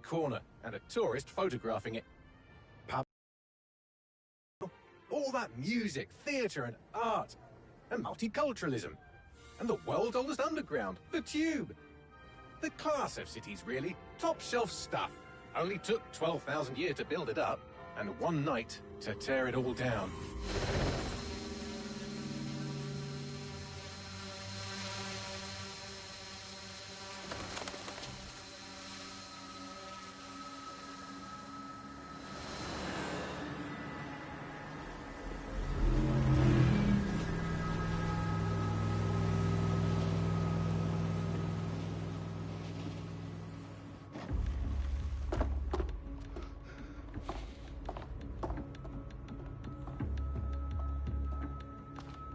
corner, and a tourist photographing it. All that music, theatre and art, and multiculturalism. And the world's oldest underground, the Tube. The class of cities, really. Top shelf stuff. Only took 12,000 years to build it up, and one night to tear it all down.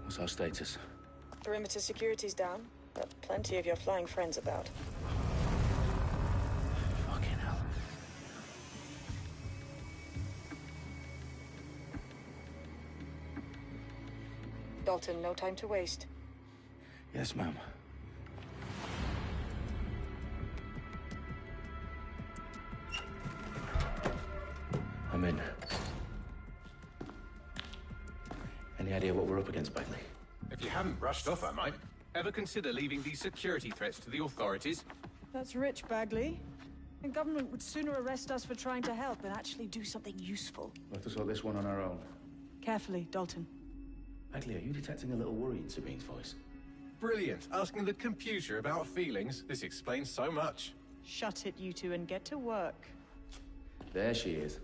What's our status? Perimeter security's down, but plenty of your flying friends about. Fucking hell. Dalton, no time to waste. Yes, ma'am. I'm in. Any idea what we're up against, Bagley? If you haven't brushed off, I might. Ever consider leaving these security threats to the authorities? That's rich, Bagley. The government would sooner arrest us for trying to help than actually do something useful. We'll have to sort this one on our own. Carefully, Dalton. Bagley, are you detecting a little worry in Sabine's voice? Brilliant. Asking the computer about feelings. This explains so much. Shut it, you two, and get to work. There she is.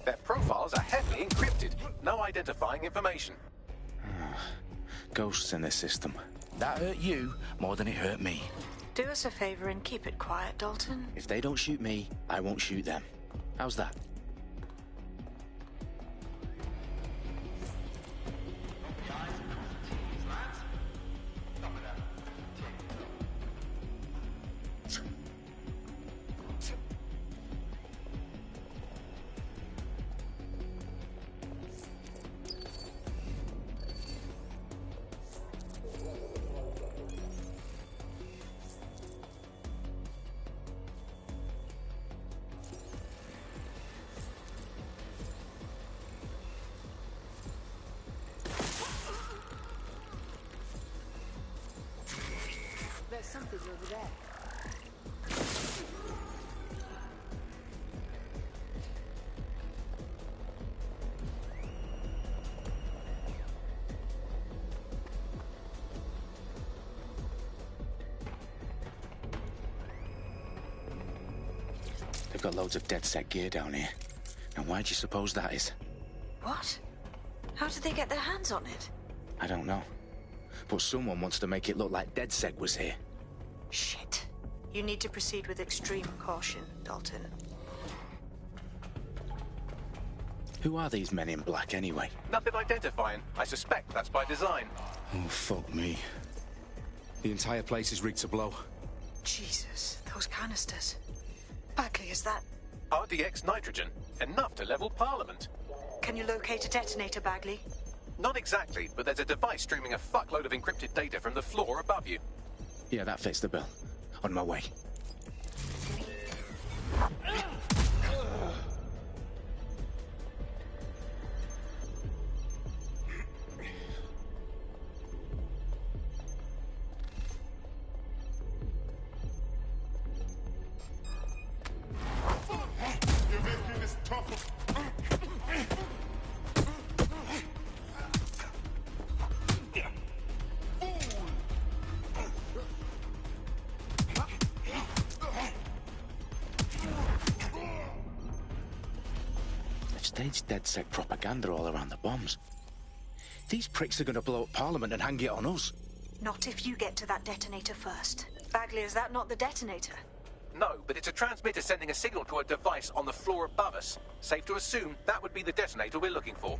Their profiles are heavily encrypted. No identifying information. Ghosts in this system. That hurt you more than it hurt me. Do us a favor and keep it quiet, Dalton. If they don't shoot me, I won't shoot them. How's that? There's something over there. They've got loads of DedSec gear down here. And why do you suppose that is? What? How did they get their hands on it? I don't know. But someone wants to make it look like DedSec was here. Shit. You need to proceed with extreme caution, Dalton. Who are these men in black anyway? Nothing identifying. I suspect that's by design. Oh, fuck me. The entire place is rigged to blow. Jesus, those canisters. Bagley, is that... RDX nitrogen. Enough to level Parliament. Can you locate a detonator, Bagley? Not exactly, but there's a device streaming a fuckload of encrypted data from the floor above you. Yeah, that fits the bill. On my way. Staged DedSec propaganda all around the bombs. These pricks are going to blow up Parliament and hang it on us. Not if you get to that detonator first. Bagley, is that not the detonator? No, but it's a transmitter sending a signal to a device on the floor above us. Safe to assume that would be the detonator we're looking for.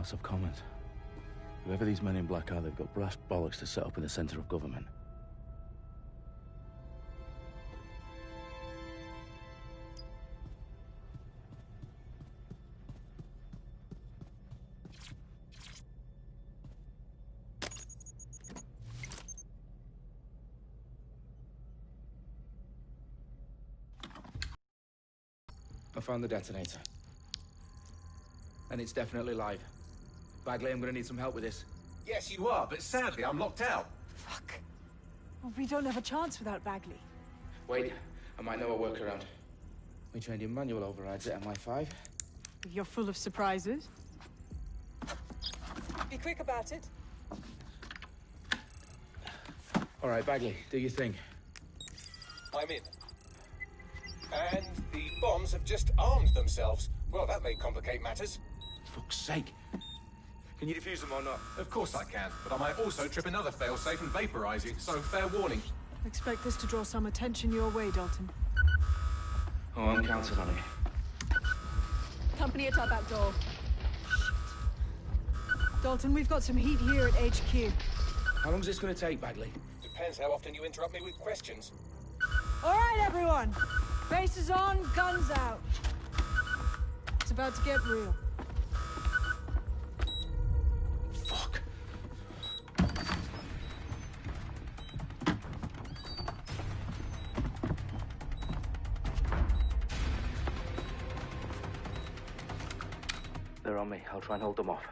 House of Commons. Whoever these men in black are, they've got brass bollocks to set up in the centre of government. I found the detonator. And it's definitely live. Bagley, I'm gonna need some help with this. Yes, you are, but sadly, I'm locked out. Fuck. Well, we don't have a chance without Bagley. Wait, I might know a workaround. We trained in manual overrides at MI5. You're full of surprises. Be quick about it. All right, Bagley, do your thing. I'm in. And the bombs have just armed themselves. Well, that may complicate matters. Fuck's sake. Can you defuse them or not? Of course I can, but I might also trip another failsafe and vaporize you, so fair warning. Expect this to draw some attention your way, Dalton. Oh, I'm counting on it. Company at our back door. Shit. Dalton, we've got some heat here at HQ. How long is this gonna take, Bagley? Depends how often you interrupt me with questions. All right, everyone. Faces on, guns out. It's about to get real. Fuck. They're on me. I'll try and hold them off.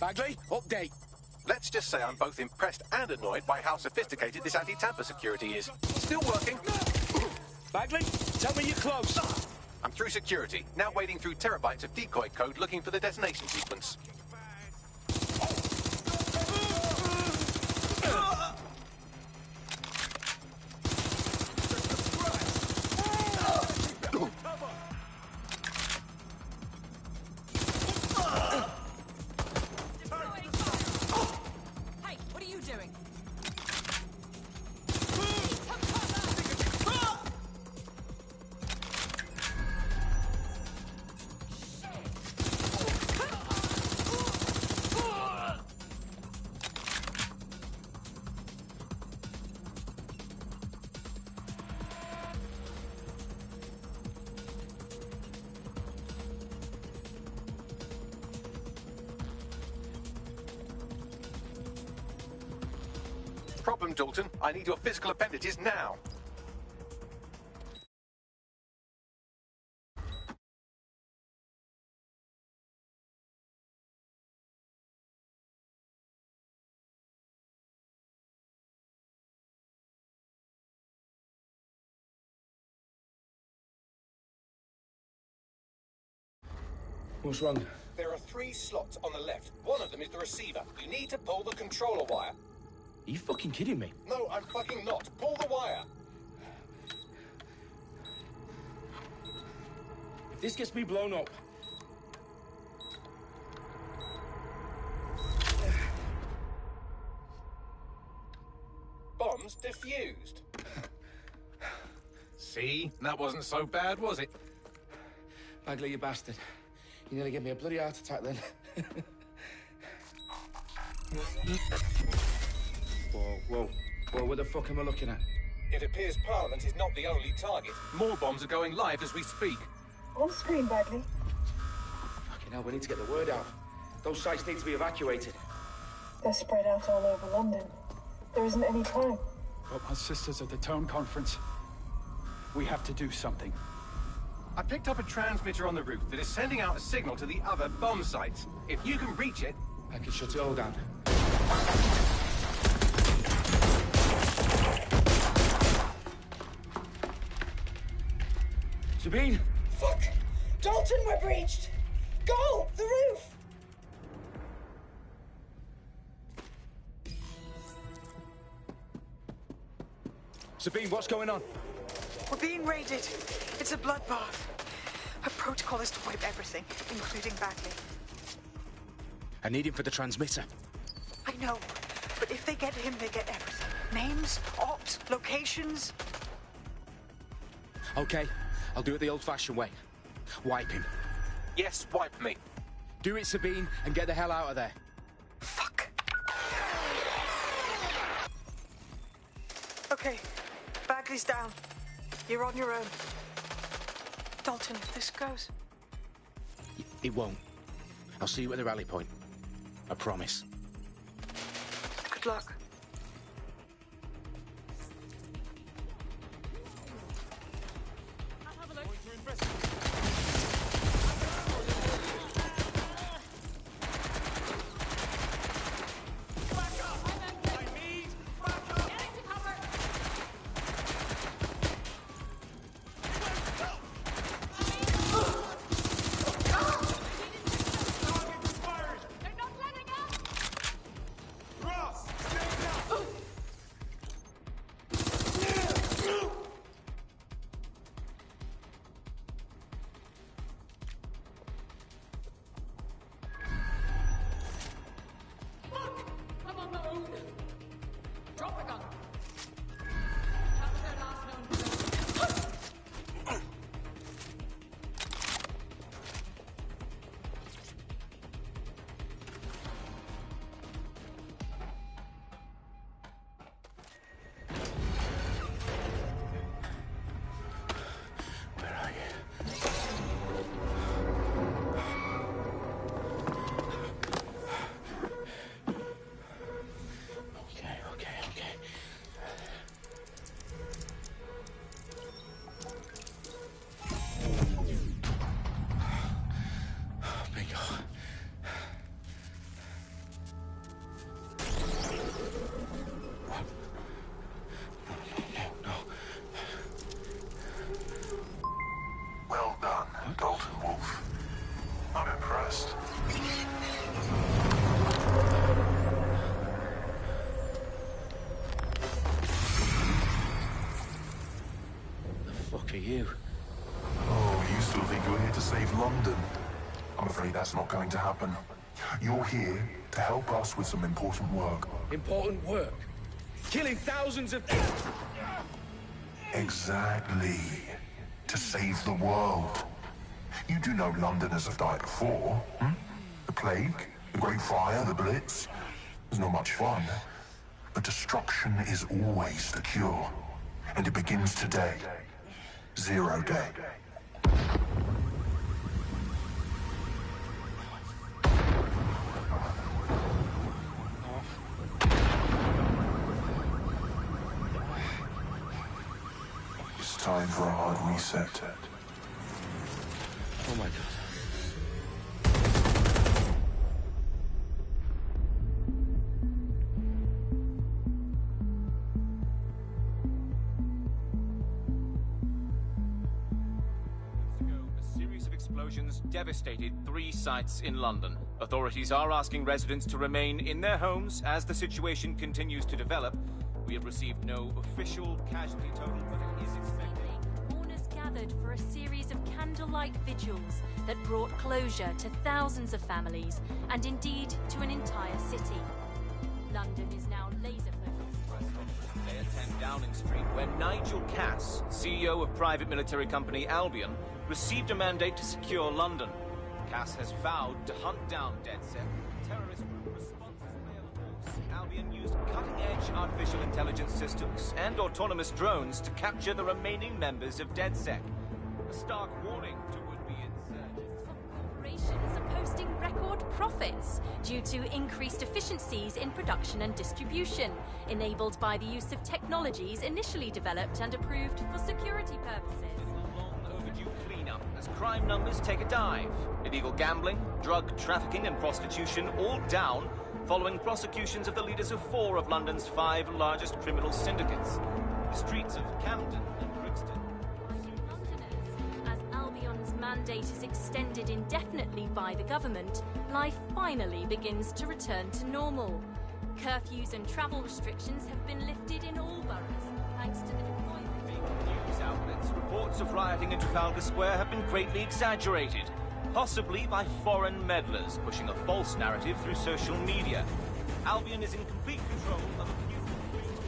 Bagley, update. Let's just say I'm both impressed and annoyed by how sophisticated this anti-tamper security is. Still working. Bagley, tell me you're close. I'm through security, now wading through terabytes of decoy code looking for the detonation sequence. Problem, Dalton. I need your physical appendages now. What's wrong? There are 3 slots on the left. One of them is the receiver. You need to pull the controller wire. Are you fucking kidding me? No, I'm fucking not. Pull the wire. If this gets me blown up... Bombs defused. See? That wasn't so bad, was it? Bagley, you bastard. You nearly gave me a bloody heart attack then. Whoa. What the fuck am I looking at? It appears Parliament is not the only target. More bombs are going live as we speak. On screen, Bagley. Fucking hell, we need to get the word out. Those sites need to be evacuated. They're spread out all over London. There isn't any time. But my sister's at the town conference. We have to do something. I picked up a transmitter on the roof that is sending out a signal to the other bomb sites. If you can reach it... I can shut it all down. Sabine! Fuck! Dalton, we're breached! Go! The roof! Sabine, what's going on? We're being raided. It's a bloodbath. Her protocol is to wipe everything, including Bagley. I need him for the transmitter. I know, but if they get him, they get everything. Names, ops, locations. Okay, I'll do it the old-fashioned way. Wipe him. Yes, wipe me. Do it, Sabine, and get the hell out of there. Fuck. Okay, Bagley's down. You're on your own. Dalton, if this goes... It won't. I'll see you at the rally point. I promise. Good luck. You. Oh, you still think you're here to save London? I'm afraid that's not going to happen. You're here to help us with some important work. Important work? Killing thousands of... Exactly. To save the world. You do know Londoners have died before, hmm? The Plague, the Great Fire, the Blitz. It's not much fun. But destruction is always the cure. And it begins today. 0 day. It's time for a hard reset. Oh my God. Explosions devastated 3 sites in London. Authorities are asking residents to remain in their homes as the situation continues to develop. We have received no official casualty total, but it is expected. Mourners gathered for a series of candlelight vigils that brought closure to thousands of families and indeed to an entire city. London is now laser-focused. Today at 10 Downing Street, where Nigel Cass, CEO of private military company Albion, received a mandate to secure London. Cass has vowed to hunt down DedSec. Terrorist group responses may of force. Albion used cutting-edge artificial intelligence systems and autonomous drones to capture the remaining members of DedSec. A stark warning to would-be insurgents. Corporations are posting record profits due to increased efficiencies in production and distribution, enabled by the use of technologies initially developed and approved for security purposes. As crime numbers take a dive. Illegal gambling, drug trafficking and prostitution all down following prosecutions of the leaders of 4 of London's 5 largest criminal syndicates. The streets of Camden and Brixton. Londoners, as Albion's mandate is extended indefinitely by the government, life finally begins to return to normal. Curfews and travel restrictions have been lifted in all boroughs, thanks to the deployment. News outlets, reports of rioting in Trafalgar Square have been greatly exaggerated, possibly by foreign meddlers pushing a false narrative through social media. Albion is in complete control of a few...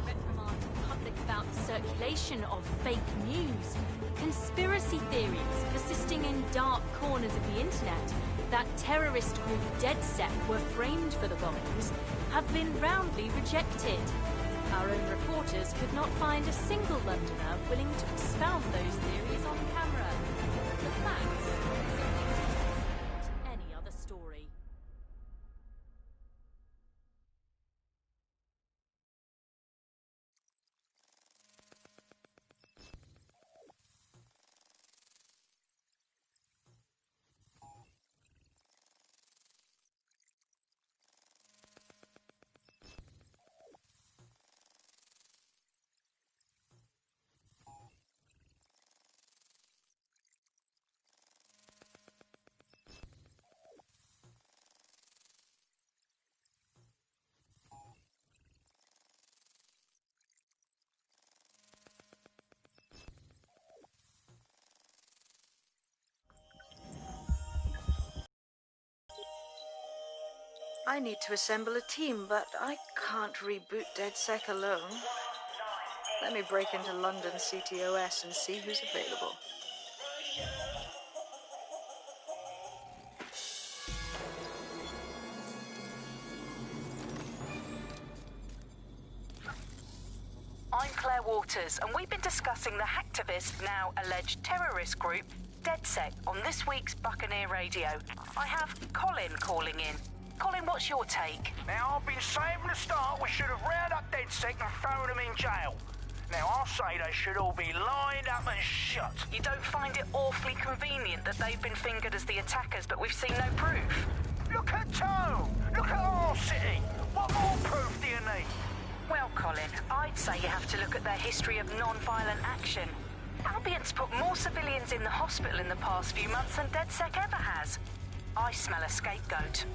Reprimand the public about the circulation of fake news, conspiracy theories persisting in dark corners of the internet that terrorist group DedSec were framed for the bombings have been roundly rejected. Our own reporters could not find a single Londoner willing to expound those theories on camera. The facts simply support any other story. I need to assemble a team, but I can't reboot DedSec alone. Let me break into London CTOS and see who's available. I'm Claire Waters, and we've been discussing the hacktivist, now alleged terrorist group, DedSec, on this week's Buccaneer Radio. I have Colin calling in. Colin, what's your take? Now, I've been saying from the start we should have rounded up DedSec and thrown them in jail. Now, I'll say they should all be lined up and shot. You don't find it awfully convenient that they've been fingered as the attackers, but we've seen no proof? Look at Tone! Look at our city! What more proof do you need? Well, Colin, I'd say you have to look at their history of non-violent action. Albion's put more civilians in the hospital in the past few months than DedSec ever has. I smell a scapegoat.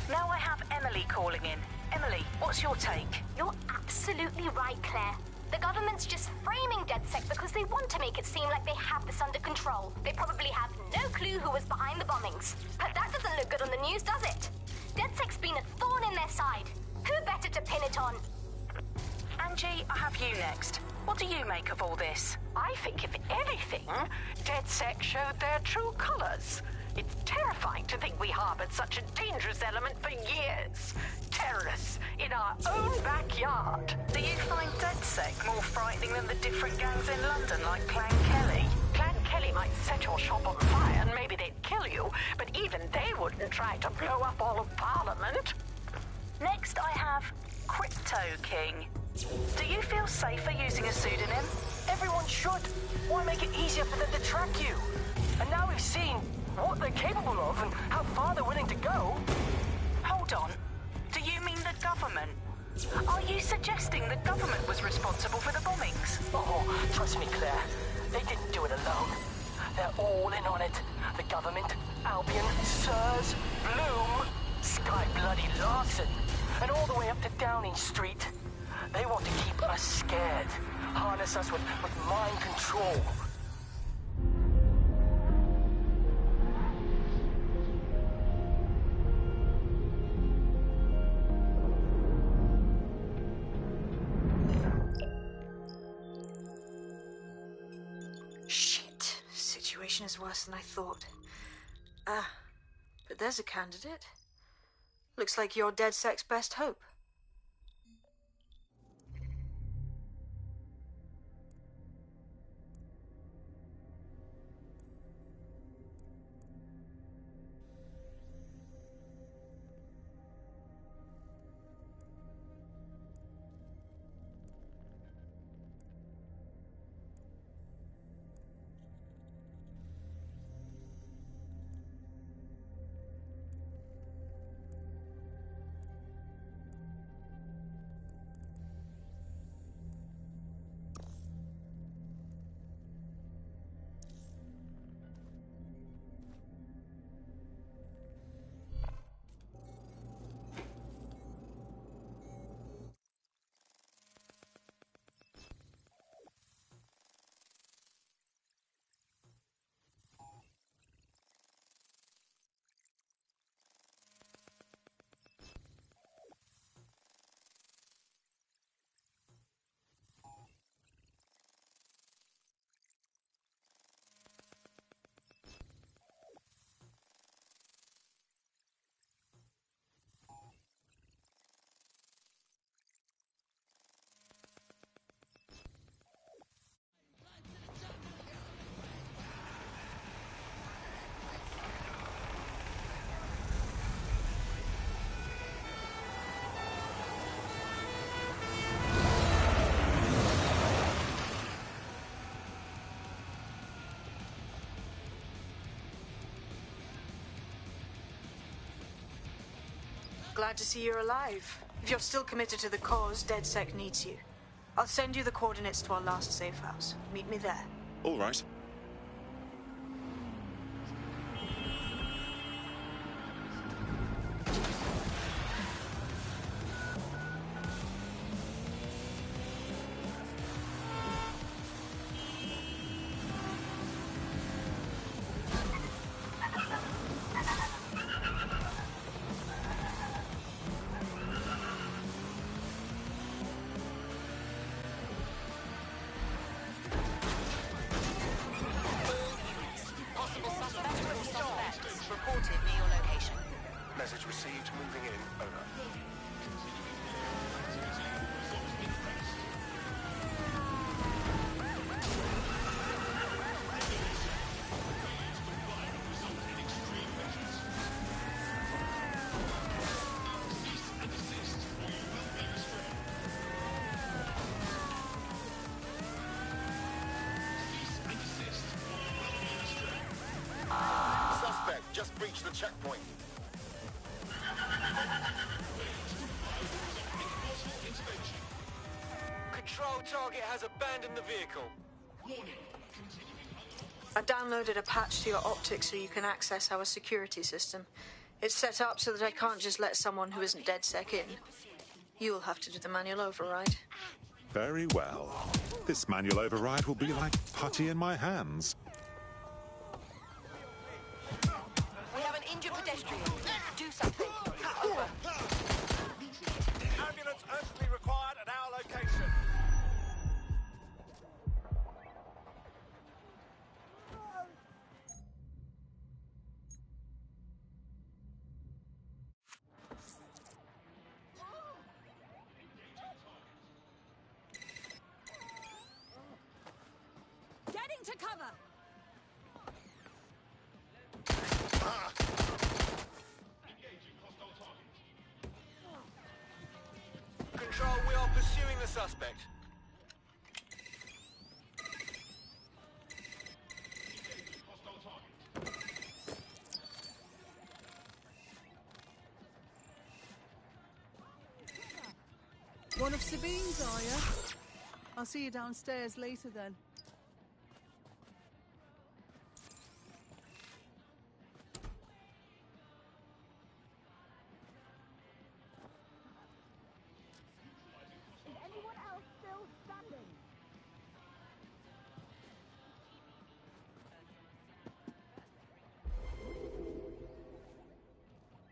Now I have Emily calling in. Emily, what's your take? You're absolutely right, Claire. The government's just framing DedSec because they want to make it seem like they have this under control. They probably have no clue who was behind the bombings. But that doesn't look good on the news, does it? DedSec's been a thorn in their side. Who better to pin it on? Angie, I have you next. What do you make of all this? I think, if anything, DedSec showed their true colors. It's terrifying to think we harbored such a dangerous element for years. Terrorists in our own backyard. Do you find DedSec more frightening than the different gangs in London, like Clan Kelly? Clan Kelly might set your shop on fire and maybe they'd kill you, but even they wouldn't try to blow up all of Parliament. Next, I have Crypto King. Do you feel safer using a pseudonym? Everyone should. Why make it easier for them to track you? And now we've seen what they're capable of and how far they're willing to go. Hold on. Do you mean the government? Are you suggesting the government was responsible for the bombings? Oh, trust me, Claire. They didn't do it alone. They're all in on it. The government, Albion, Sirs, Bloom, Sky Bloody Larson, and all the way up to Downing Street. They want to keep us scared, harness us with mind control. Shit. Situation is worse than I thought. But there's a candidate. Looks like you're DedSec's best hope. Glad to see you're alive. If you're still committed to the cause, DedSec needs you. I'll send you the coordinates to our last safe house. Meet me there. All right. Reported near your location. Message received. Moving in. Over. Suspect just breached the checkpoint. Control target has abandoned the vehicle. I downloaded a patch to your optics so you can access our security system. It's set up so that I can't just let someone who isn't DedSec in. You'll have to do the manual override. Very well. This manual override will be like putty in my hands. We have an injured pedestrian. Do something. Over. Ambulance urgently required at our location. Getting to cover! Control, we are pursuing the suspect. One of Sabine's, are you? I'll see you downstairs later then.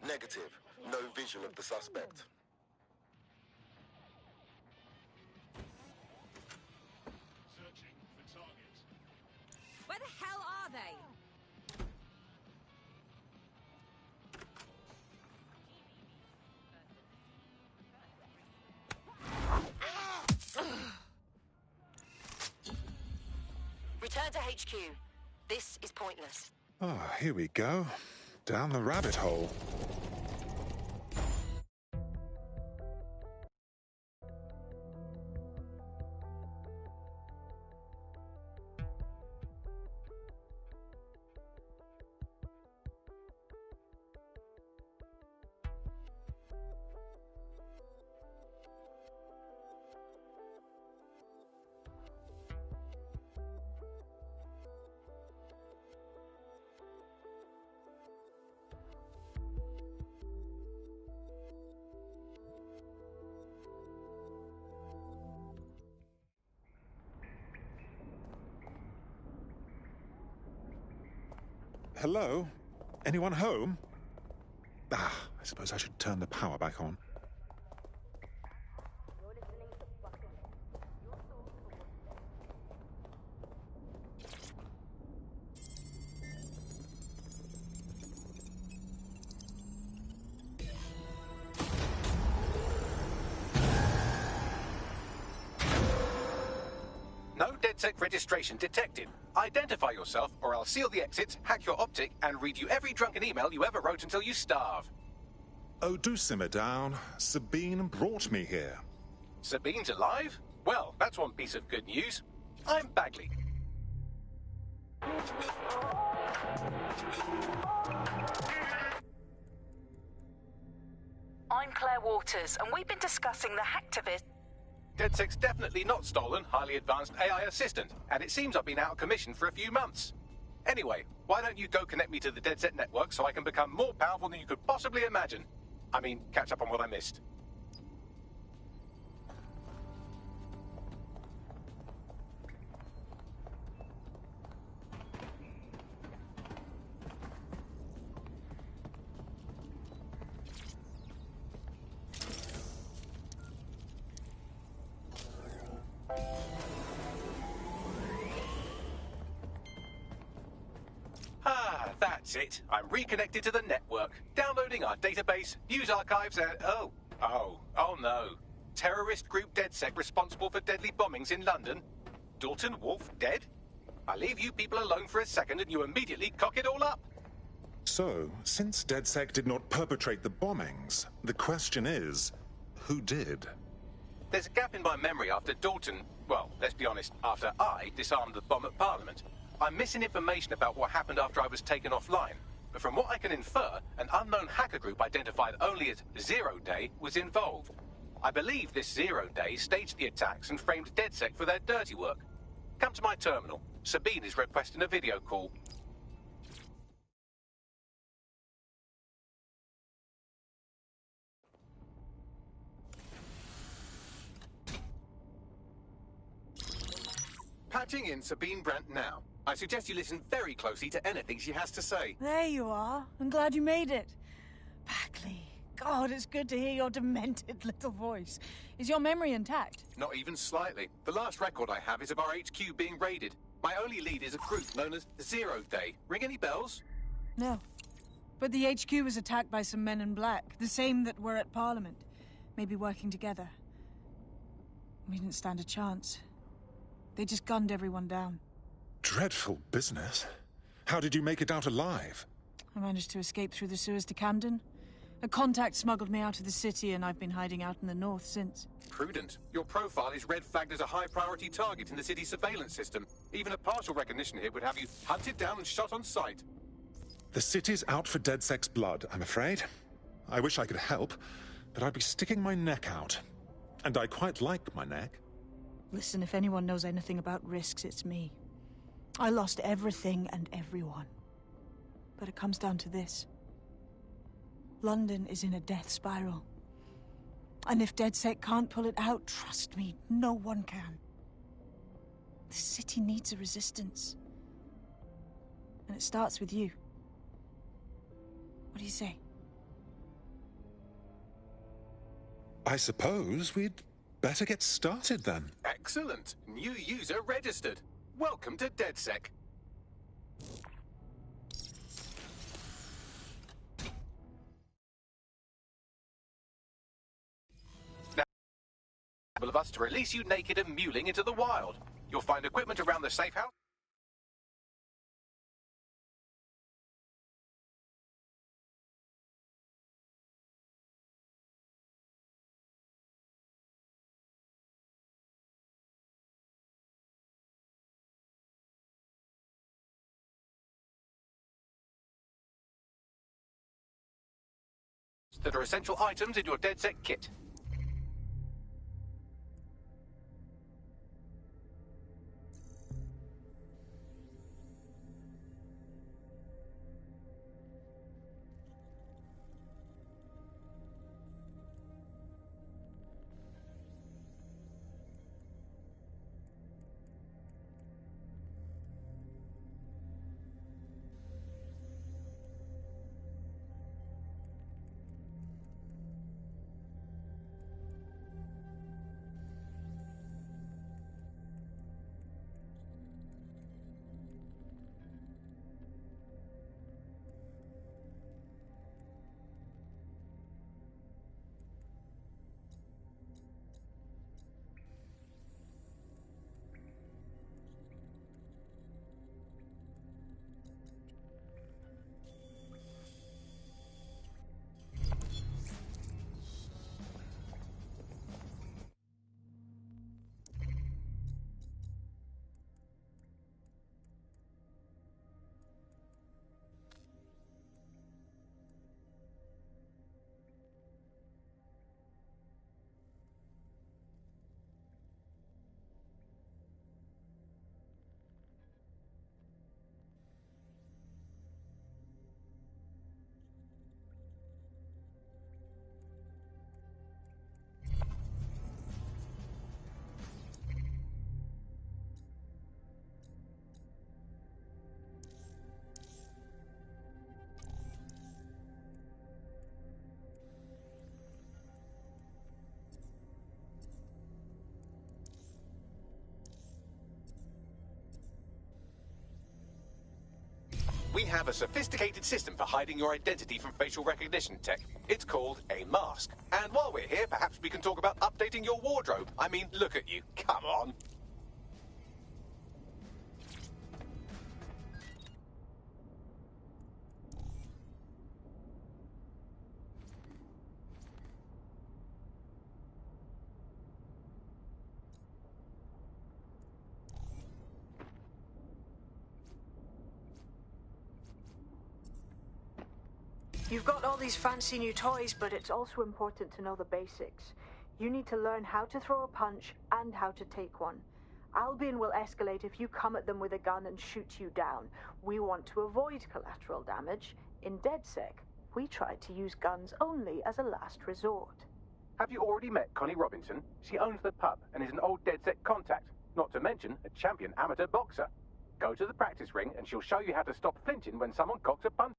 Negative. No visual of the suspect. Where the hell are they? Return to HQ. This is pointless. Ah, here we go. Down the rabbit hole. Hello? Anyone home? I suppose I should turn the power back on. No DedSec registration detected. Identify yourself, or I'll seal the exits, hack your optic, and read you every drunken email you ever wrote until you starve. Oh, do simmer down. Sabine brought me here. Sabine's alive? Well, that's one piece of good news. I'm Bagley. I'm Claire Waters, and we've been discussing the hacktivist... DedSec's definitely not stolen, highly advanced AI assistant, and it seems I've been out of commission for a few months. Anyway, why don't you go connect me to the DedSec network so I can become more powerful than you could possibly imagine? I mean, catch up on what I missed. That's it. I'm reconnected to the network, downloading our database, news archives, and... Oh no. Terrorist group DedSec responsible for deadly bombings in London? Dalton Wolf dead? I leave you people alone for a second and you immediately cock it all up. So, since DedSec did not perpetrate the bombings, the question is, who did? There's a gap in my memory after Dalton... Well, let's be honest, after I disarmed the bomb at Parliament. I'm missing information about what happened after I was taken offline, but from what I can infer, an unknown hacker group identified only as Zero Day was involved. I believe this Zero Day staged the attacks and framed DedSec for their dirty work. Come to my terminal. Sabine is requesting a video call. Patching in Sabine Brandt now. I suggest you listen very closely to anything she has to say. There you are. I'm glad you made it. Bagley. God, it's good to hear your demented little voice. Is your memory intact? Not even slightly. The last record I have is of our HQ being raided. My only lead is a group known as Zero Day. Ring any bells? No. But the HQ was attacked by some men in black, the same that were at Parliament. Maybe working together. We didn't stand a chance. They just gunned everyone down. Dreadful business. How did you make it out alive? I managed to escape through the sewers to Camden. A contact smuggled me out of the city, and I've been hiding out in the north since. Prudent. Your profile is red flagged as a high-priority target in the city's surveillance system. Even a partial recognition here would have you hunted down and shot on sight. The city's out for DedSec's blood, I'm afraid. I wish I could help, but I'd be sticking my neck out. And I quite like my neck. Listen, if anyone knows anything about risks, it's me. I lost everything and everyone. But it comes down to this. London is in a death spiral. And if DedSec can't pull it out, trust me, no one can. The city needs a resistance. And it starts with you. What do you say? I suppose we'd better get started then. Excellent. New user registered. Welcome to DedSec. Now, of us to release you naked and mewling into the wild. You'll find equipment around the safe house. That are essential items in your DedSec kit. have a sophisticated system for hiding your identity from facial recognition tech. It's called a mask. And while we're here, perhaps we can talk about updating your wardrobe. I mean, look at you. Come on. You've got all these fancy new toys, but it's also important to know the basics. You need to learn how to throw a punch and how to take one. Albion will escalate if you come at them with a gun and shoot you down. We want to avoid collateral damage. In DedSec, we try to use guns only as a last resort. Have you already met Connie Robinson? She owns the pub and is an old DedSec contact, not to mention a champion amateur boxer. Go to the practice ring and she'll show you how to stop flinching when someone cocks a punch.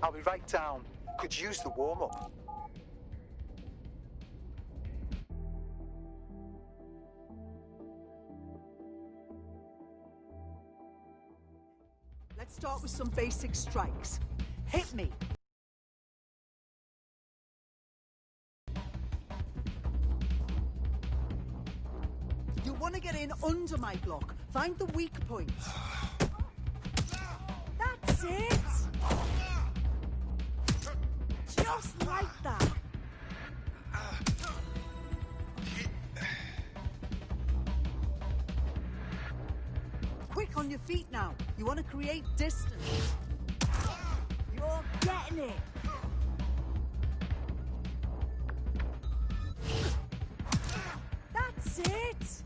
I'll be right down. Could use the warm-up. Let's start with some basic strikes. Hit me. You want to get in under my block. Find the weak point. That's it! Just like that. Quick on your feet now. You want to create distance. You're getting it. That's it.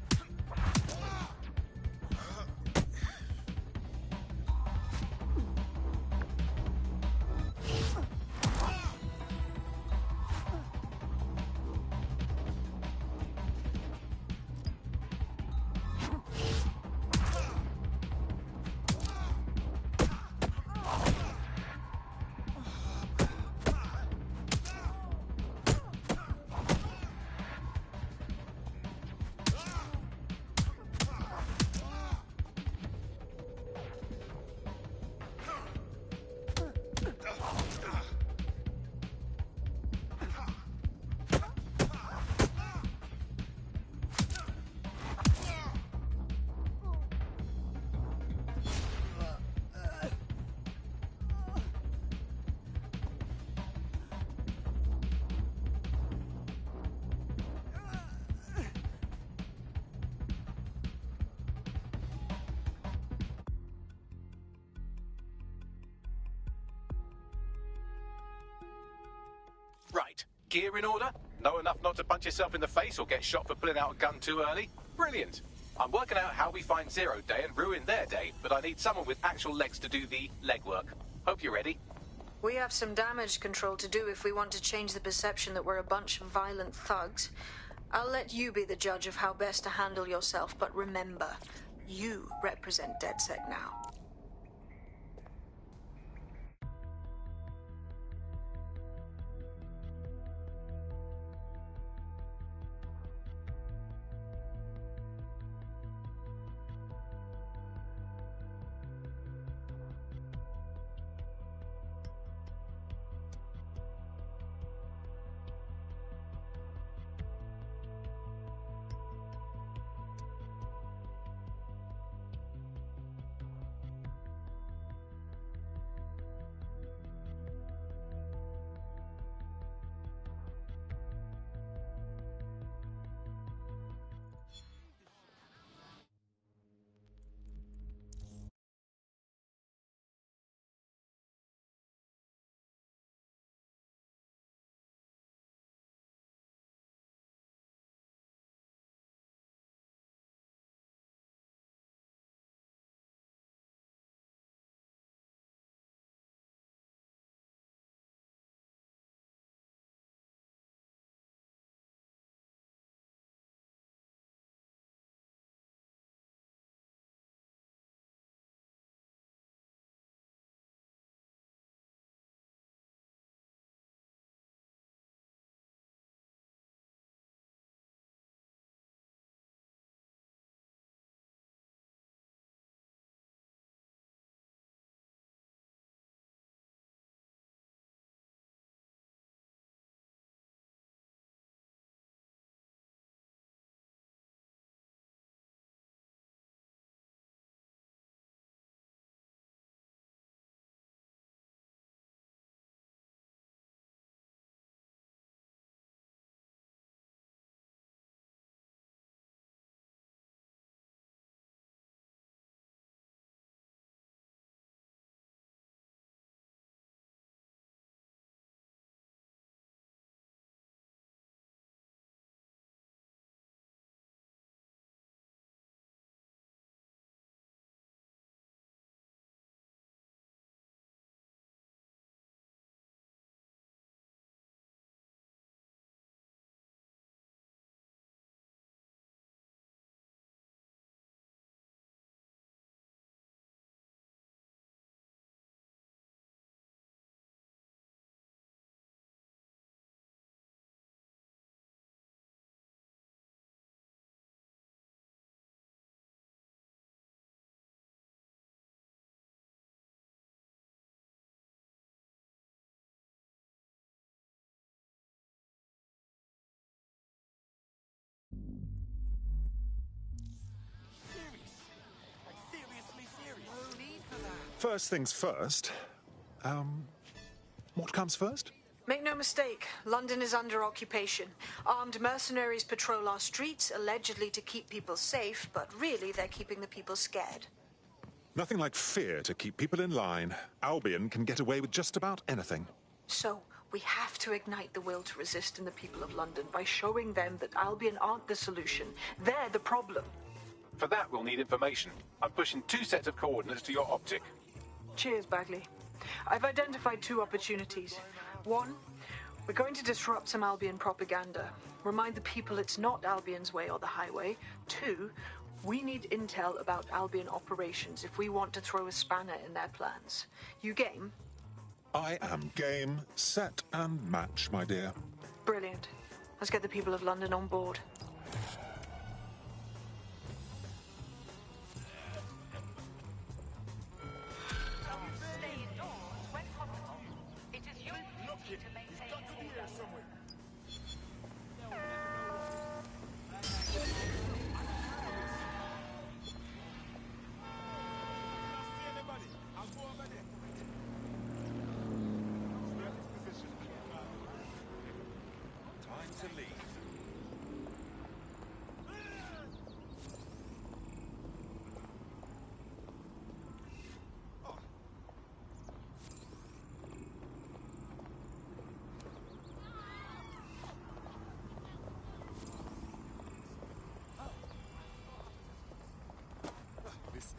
Right. Gear in order? Know enough not to punch yourself in the face or get shot for pulling out a gun too early? Brilliant. I'm working out how we find Zero Day and ruin their day, but I need someone with actual legs to do the legwork. Hope you're ready. We have some damage control to do if we want to change the perception that we're a bunch of violent thugs. I'll let you be the judge of how best to handle yourself, but remember, you represent DedSec now. First things first. What comes first? Make no mistake, London is under occupation. Armed mercenaries patrol our streets, allegedly to keep people safe, but really they're keeping the people scared. Nothing like fear to keep people in line. Albion can get away with just about anything. So, we have to ignite the will to resist in the people of London by showing them that Albion aren't the solution. They're the problem. For that, we'll need information. I'm pushing 2 sets of coordinates to your optic. Cheers, Bagley. I've identified 2 opportunities. 1, we're going to disrupt some Albion propaganda. Remind the people it's not Albion's way or the highway. 2, we need intel about Albion operations if we want to throw a spanner in their plans. You game? I am game, set, and match, my dear. Brilliant. Let's get the people of London on board.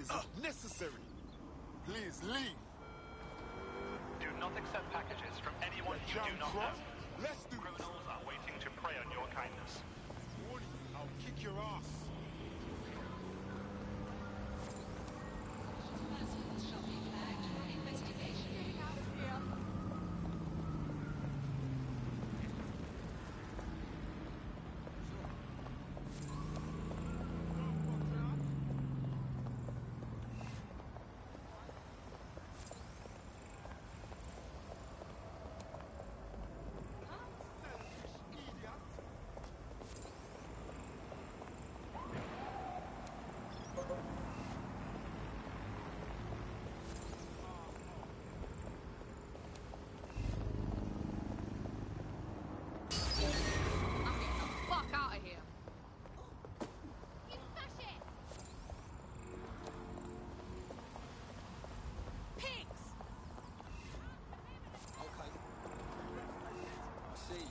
Isn't necessary. Please leave. Do not accept packages from anyone you do not know. Let's do Criminals are waiting to prey on your kindness. warning you. I'll kick your ass. Fuck out of here. Pigs! Okay. I see.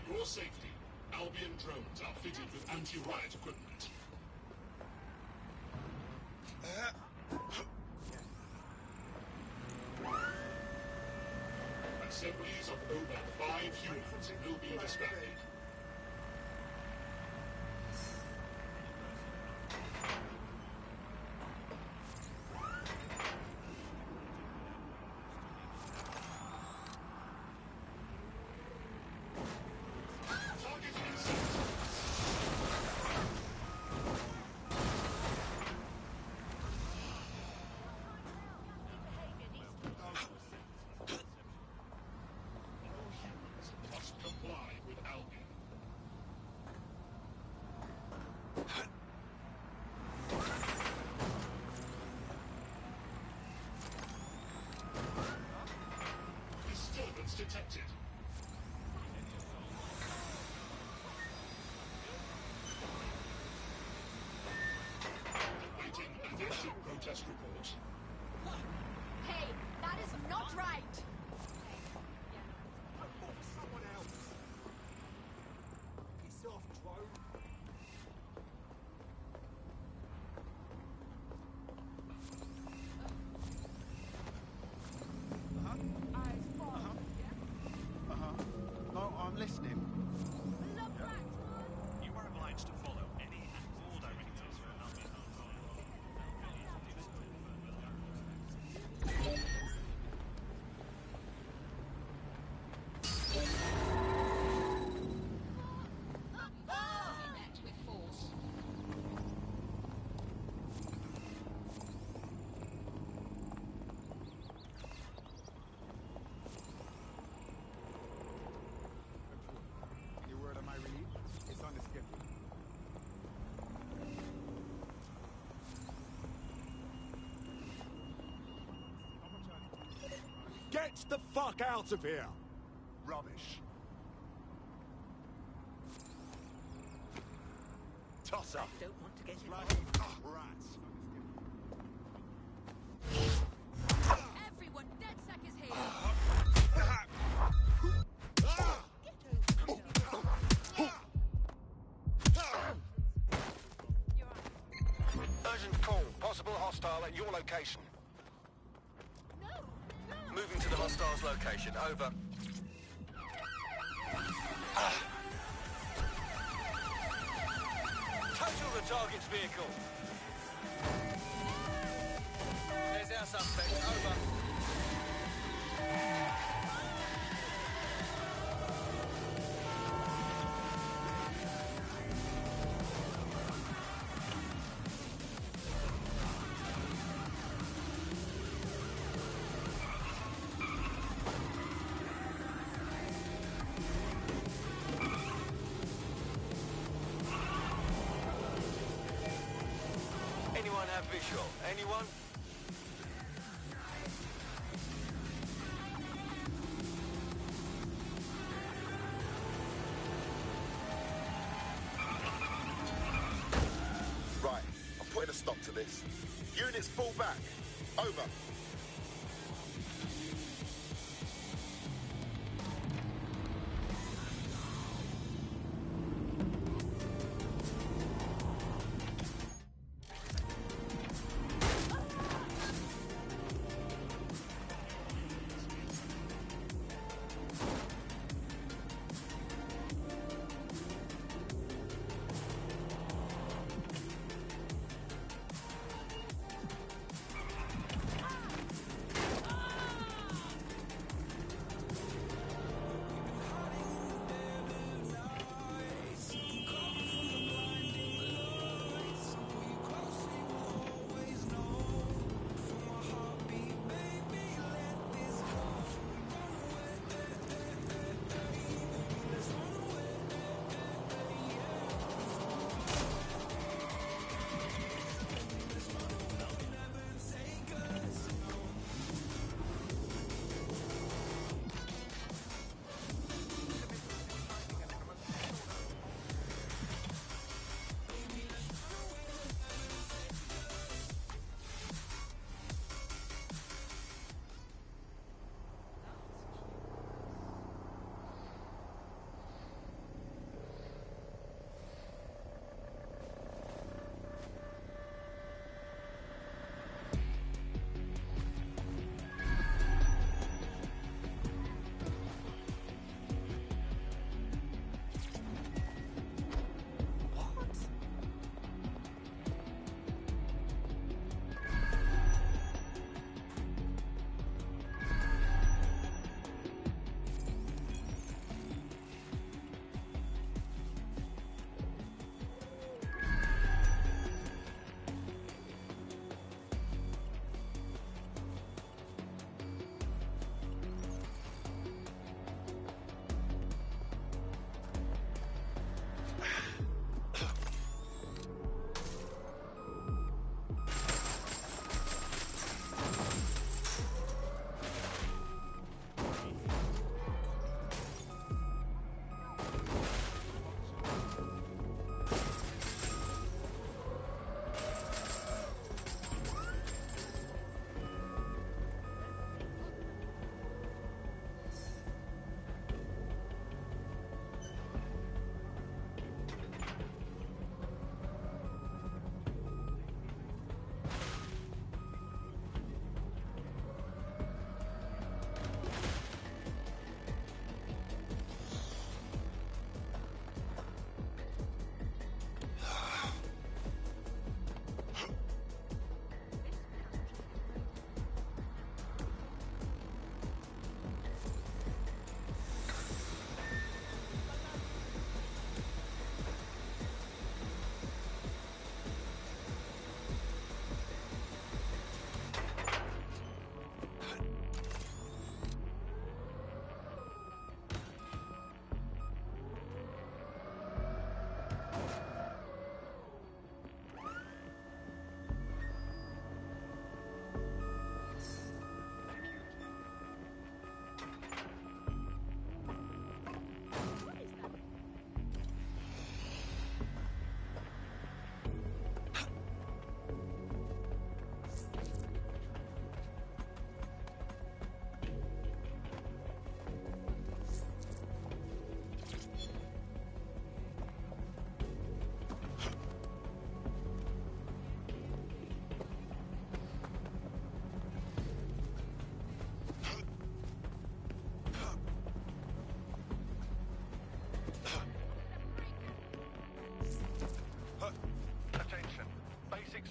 For safety, Albion drones are fitted with anti-riot equipment. Assemblies of over 5 humans will be disbanded. Must comply with Albion. arrest reports. Hey, that is not right! Someone else. Piss off, drone. No, I'm listening. You are obliged to follow any and all directives from Albion. Met with force. Any word on my relief? It's on the schedule. Get the fuck out of here! Rubbish. Toss up. Don't want to get in. Rats. Everyone, DedSec is here! Urgent call. Possible hostile at your location. Moving to the hostile's location. Over. Total the target's vehicle. There's our suspect. Over. Anyone have visual? Anyone? Right, I'm putting a stop to this. Units fall back. Over.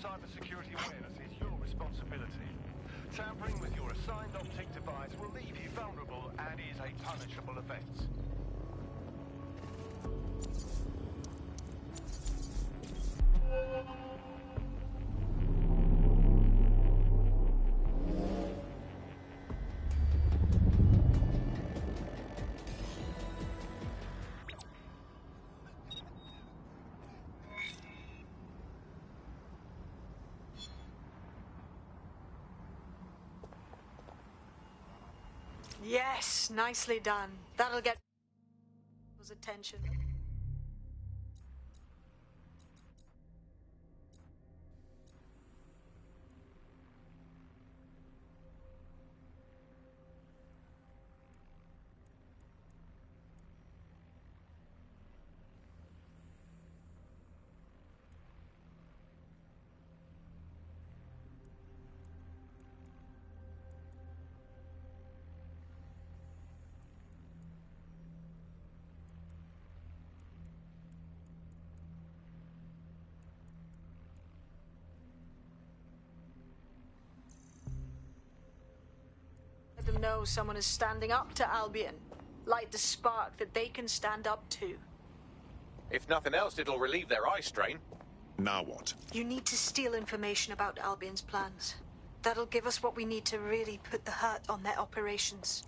cybersecurity awareness is your responsibility. Tampering with your assigned optic device will leave you vulnerable and is a punishable offense. Yes, nicely done. That'll get his attention. Let them know someone is standing up to Albion. Light the spark that they can stand up to. If nothing else, it'll relieve their eye strain. Now what? You need to steal information about Albion's plans. That'll give us what we need to really put the hurt on their operations.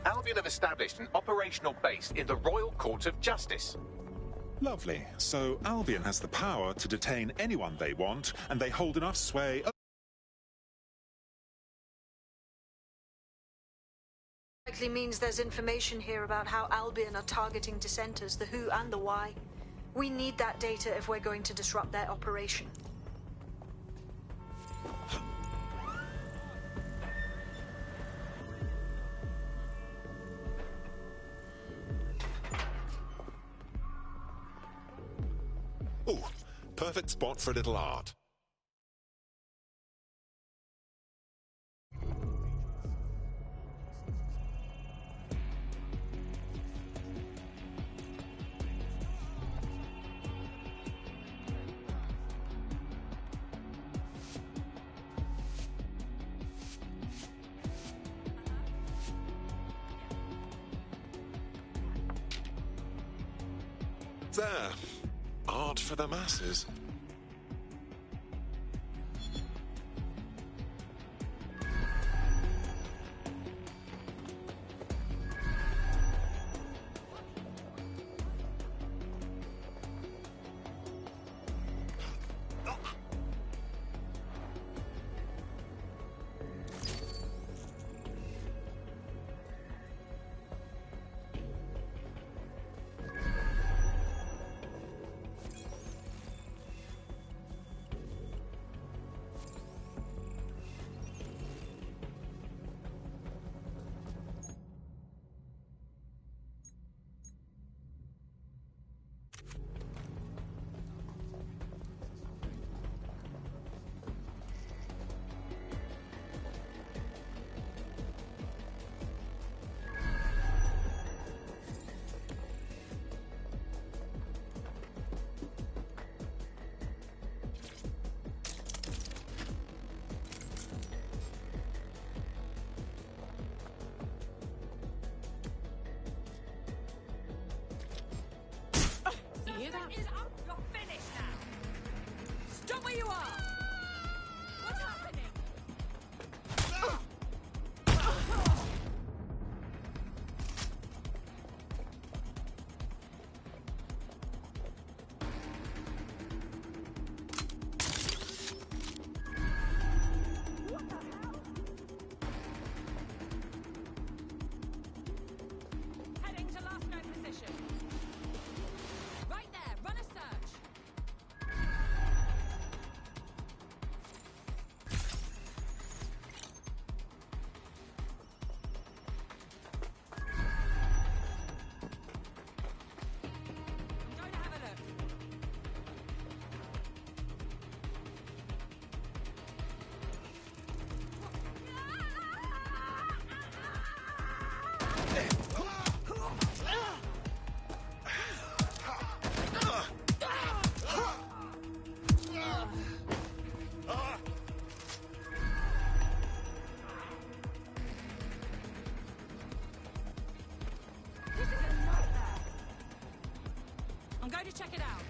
Albion have established an operational base in the Royal Court of Justice. Lovely. So Albion has the power to detain anyone they want, and they hold enough sway. Likely means there's information here about how Albion are targeting dissenters, the who and the why. We need that data if we're going to disrupt their operation. Perfect spot for a little art. There. Art for the masses. You're finished now. Stop where you are. What's happening? Heading to last known position. Right there, run a search. I'm going to have a look. This is a nightmare. I'm going to check it out.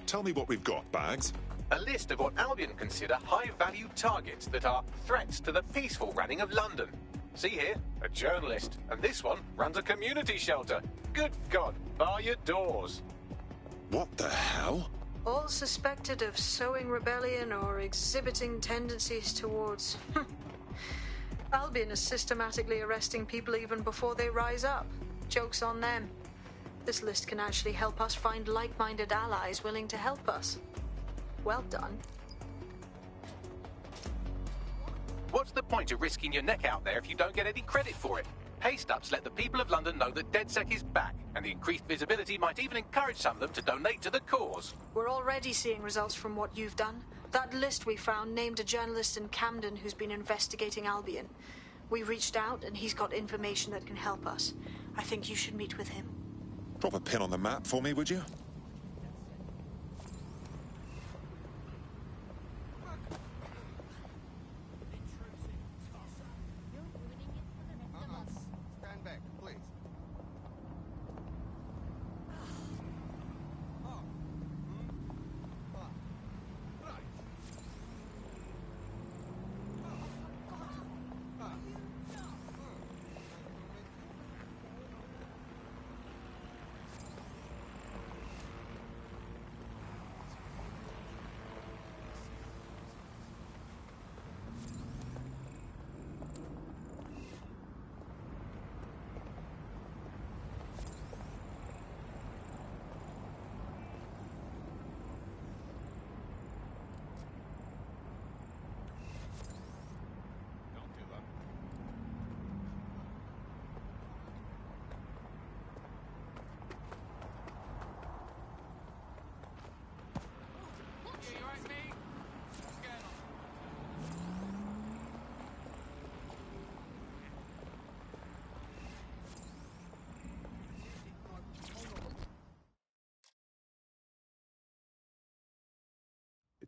Tell me what we've got, Bags. A list of what Albion consider high-value targets that are threats to the peaceful running of London. See here, a journalist, and this one runs a community shelter. Good God, bar your doors. What the hell? All suspected of sowing rebellion or exhibiting tendencies towards... Albion is systematically arresting people even before they rise up. Joke's on them. This list can actually help us find like-minded allies willing to help us. Well done. What's the point of risking your neck out there if you don't get any credit for it? Haste-ups let the people of London know that DedSec is back, and the increased visibility might even encourage some of them to donate to the cause. We're already seeing results from what you've done. That list we found named a journalist in Camden who's been investigating Albion. We reached out, and he's got information that can help us. I think you should meet with him. Drop a pin on the map for me, would you?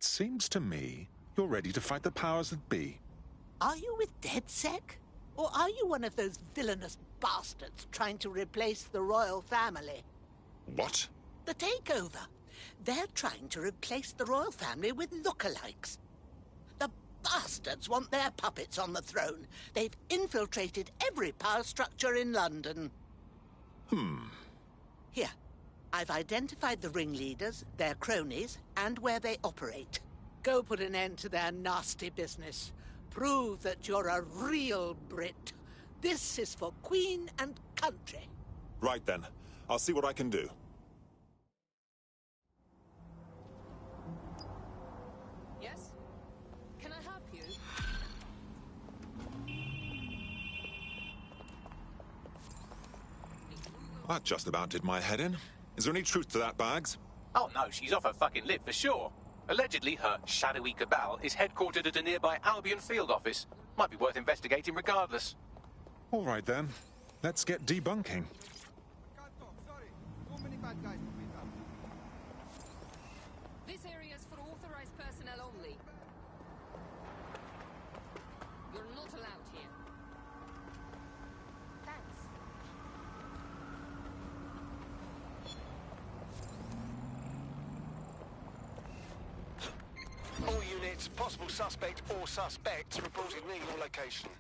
It seems to me you're ready to fight the powers that be. Are you with DedSec? Or are you one of those villainous bastards trying to replace the royal family? What? The takeover. They're trying to replace the royal family with lookalikes. The bastards want their puppets on the throne. They've infiltrated every power structure in London. Here, I've identified the ringleaders, their cronies, and where they operate. Go put an end to their nasty business. Prove that you're a real Brit. This is for Queen and country. Right then. I'll see what I can do. Yes? Can I help you? That just about did my head in. Is there any truth to that, Bags? Oh no, she's off her fucking lid for sure. Allegedly, her shadowy cabal is headquartered at a nearby Albion field office. Might be worth investigating regardless. All right then. Let's get debunking. This area is for authorized personnel only. You're not allowed here. Thanks. All units, possible suspect or suspects reported near your location.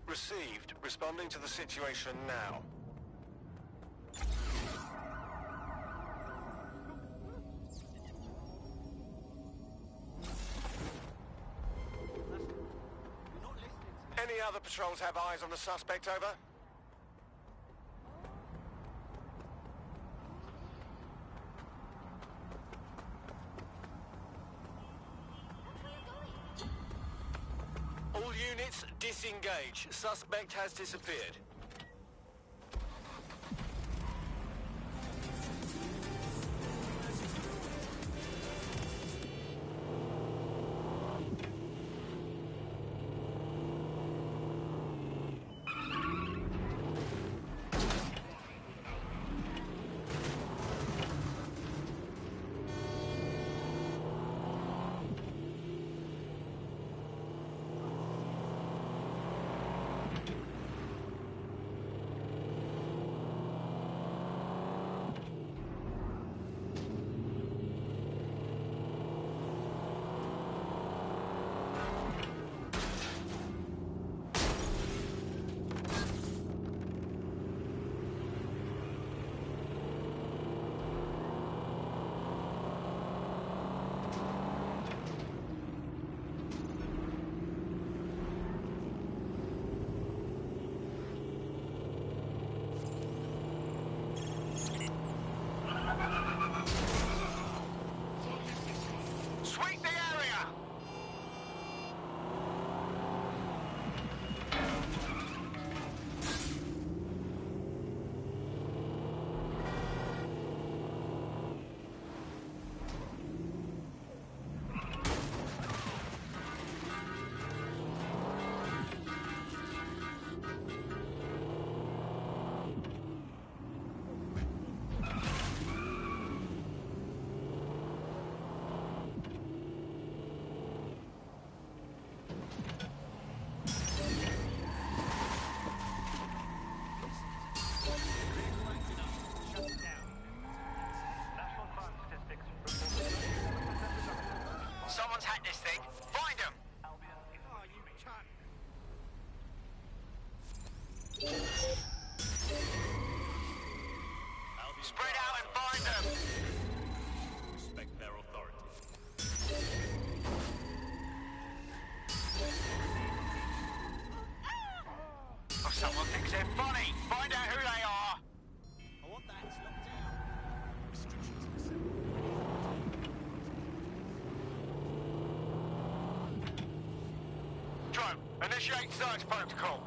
Received. Responding to the situation now. Any other patrols have eyes on the suspect, over? All units, disengage. Suspect has disappeared. Sweep the area! Someone's hacked this thing. Find them! Spread out and find them! Respect their authority. Oh, someone thinks they're funny. Find out who they are. I want that locked down. Restrictions in assembly. Drone, initiate search protocol.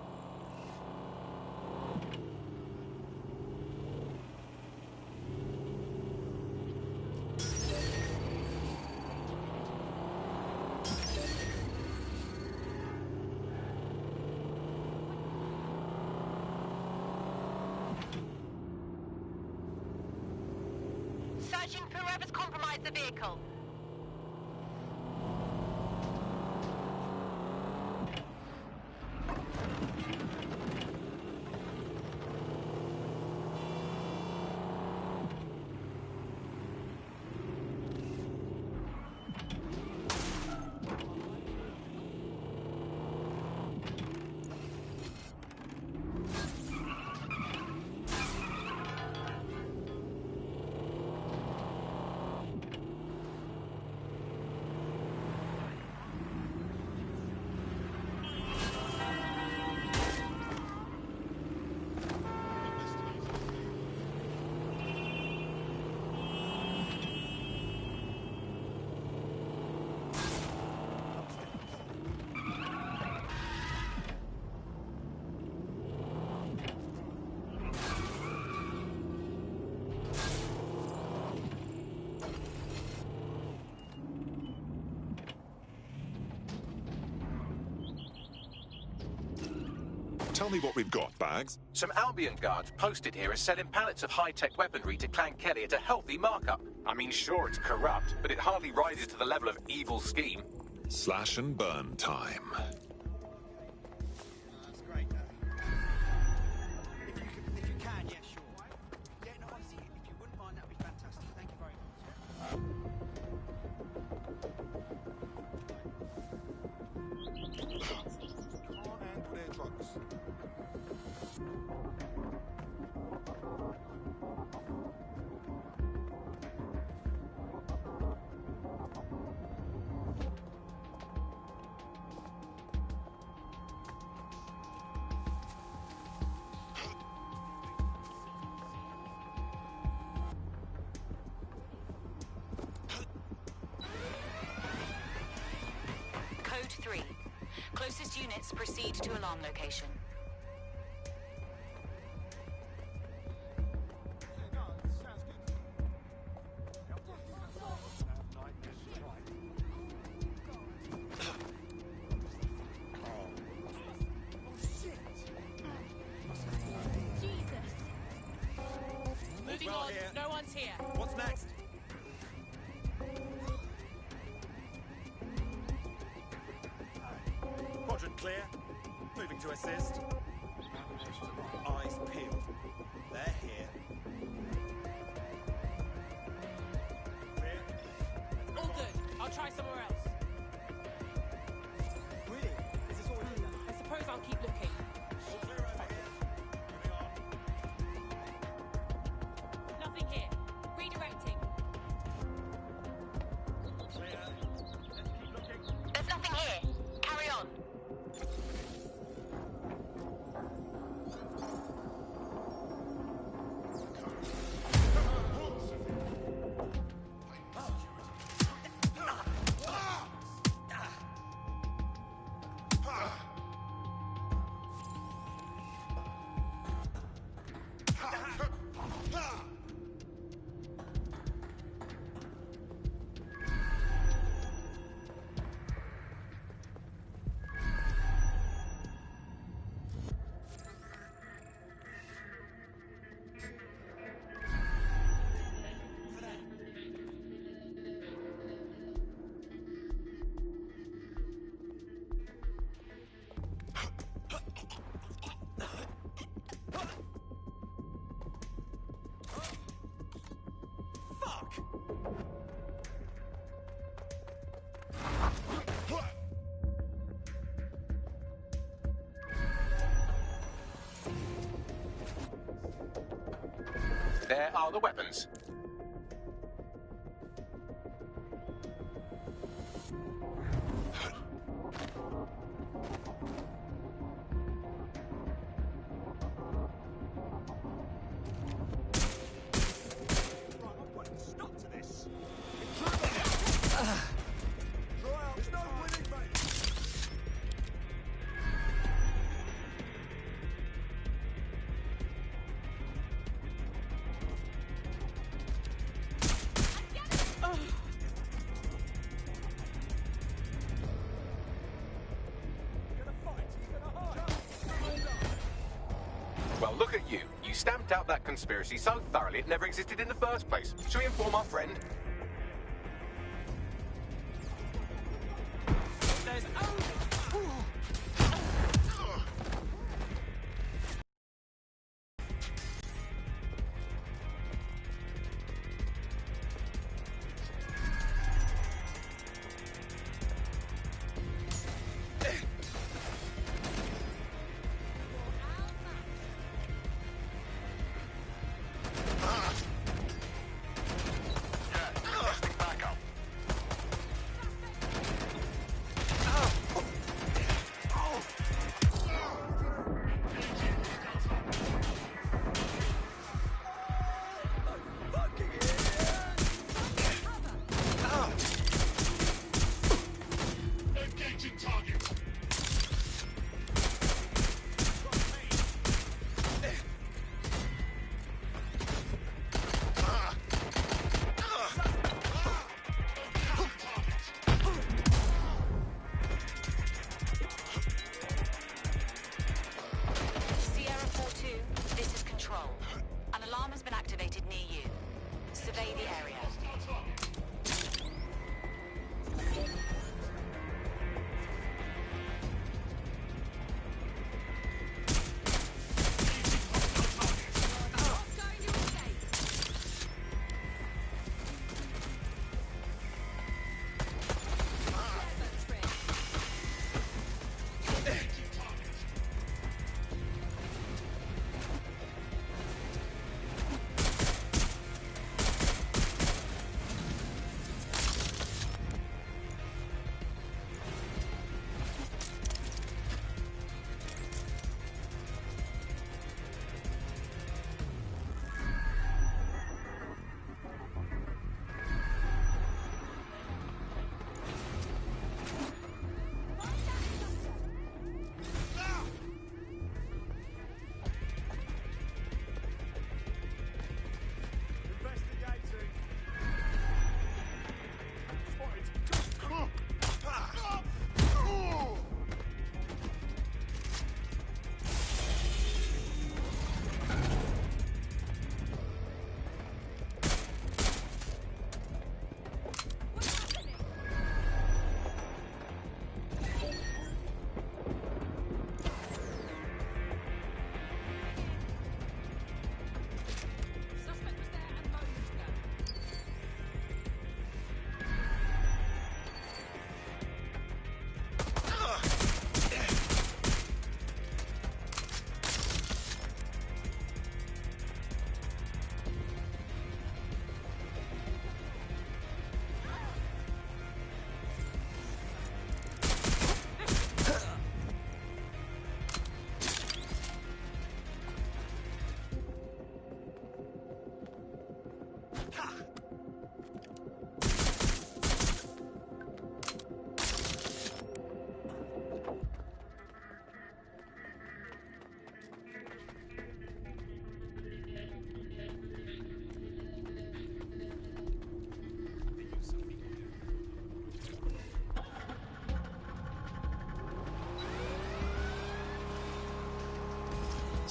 Searching for whoever's compromised the vehicle. Tell me what we've got, Bags. Some Albion guards posted here are selling pallets of high-tech weaponry to Clan Kelly at a healthy markup. I mean, sure, it's corrupt, but it hardly rises to the level of evil scheme. Slash and burn time. That's great. If you can, yeah, sure. Yeah, no, honestly, if you wouldn't mind, that'd be fantastic. Thank you very much. Can't handle their drugs. Code 3. Closest units proceed to alarm location. Moving on. No one's here. What's next? Quadrant clear. Moving to assist. Eyes peeled. They're here. Clear. All good. I'll try somewhere else. Really? Is this all we need? I suppose I'll keep looking. All clear over here. Moving on. Nothing here. Redirecting. Clear. Let's keep looking. There's nothing here. Carry on. There are the weapons. Stop to this. There's no winning, mate. Well, look at you. You stamped out that conspiracy so thoroughly it never existed in the first place. Shall we inform our friend? There's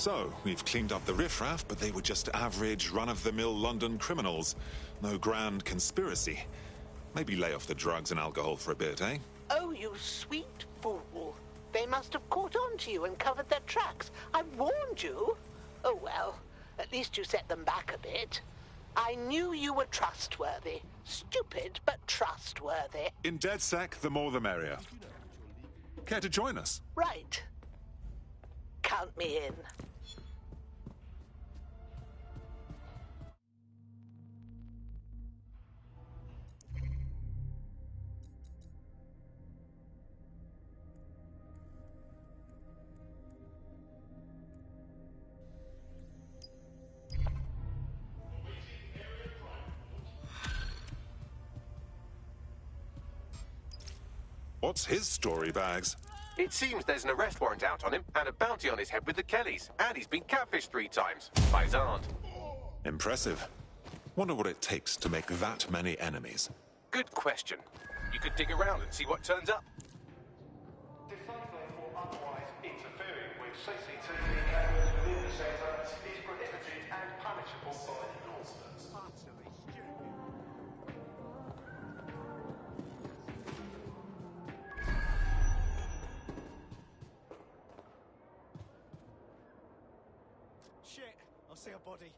So, we've cleaned up the riffraff, but they were just average, run-of-the-mill London criminals. No grand conspiracy. Maybe lay off the drugs and alcohol for a bit, eh? Oh, you sweet fool. They must have caught on to you and covered their tracks. I warned you. Oh, well, at least you set them back a bit. I knew you were trustworthy. Stupid, but trustworthy. In DedSec, the more the merrier. Care to join us? Right. Count me in. What's his story, Bags? It seems there's an arrest warrant out on him and a bounty on his head with the Kellys. And he's been catfished 3 times by his aunt. Impressive. Wonder what it takes to make that many enemies. Good question. You could dig around and see what turns up. Deciphering or otherwise interfering with CCTV cameras within the centre is prohibited and punishable by law. Shit, I see a body.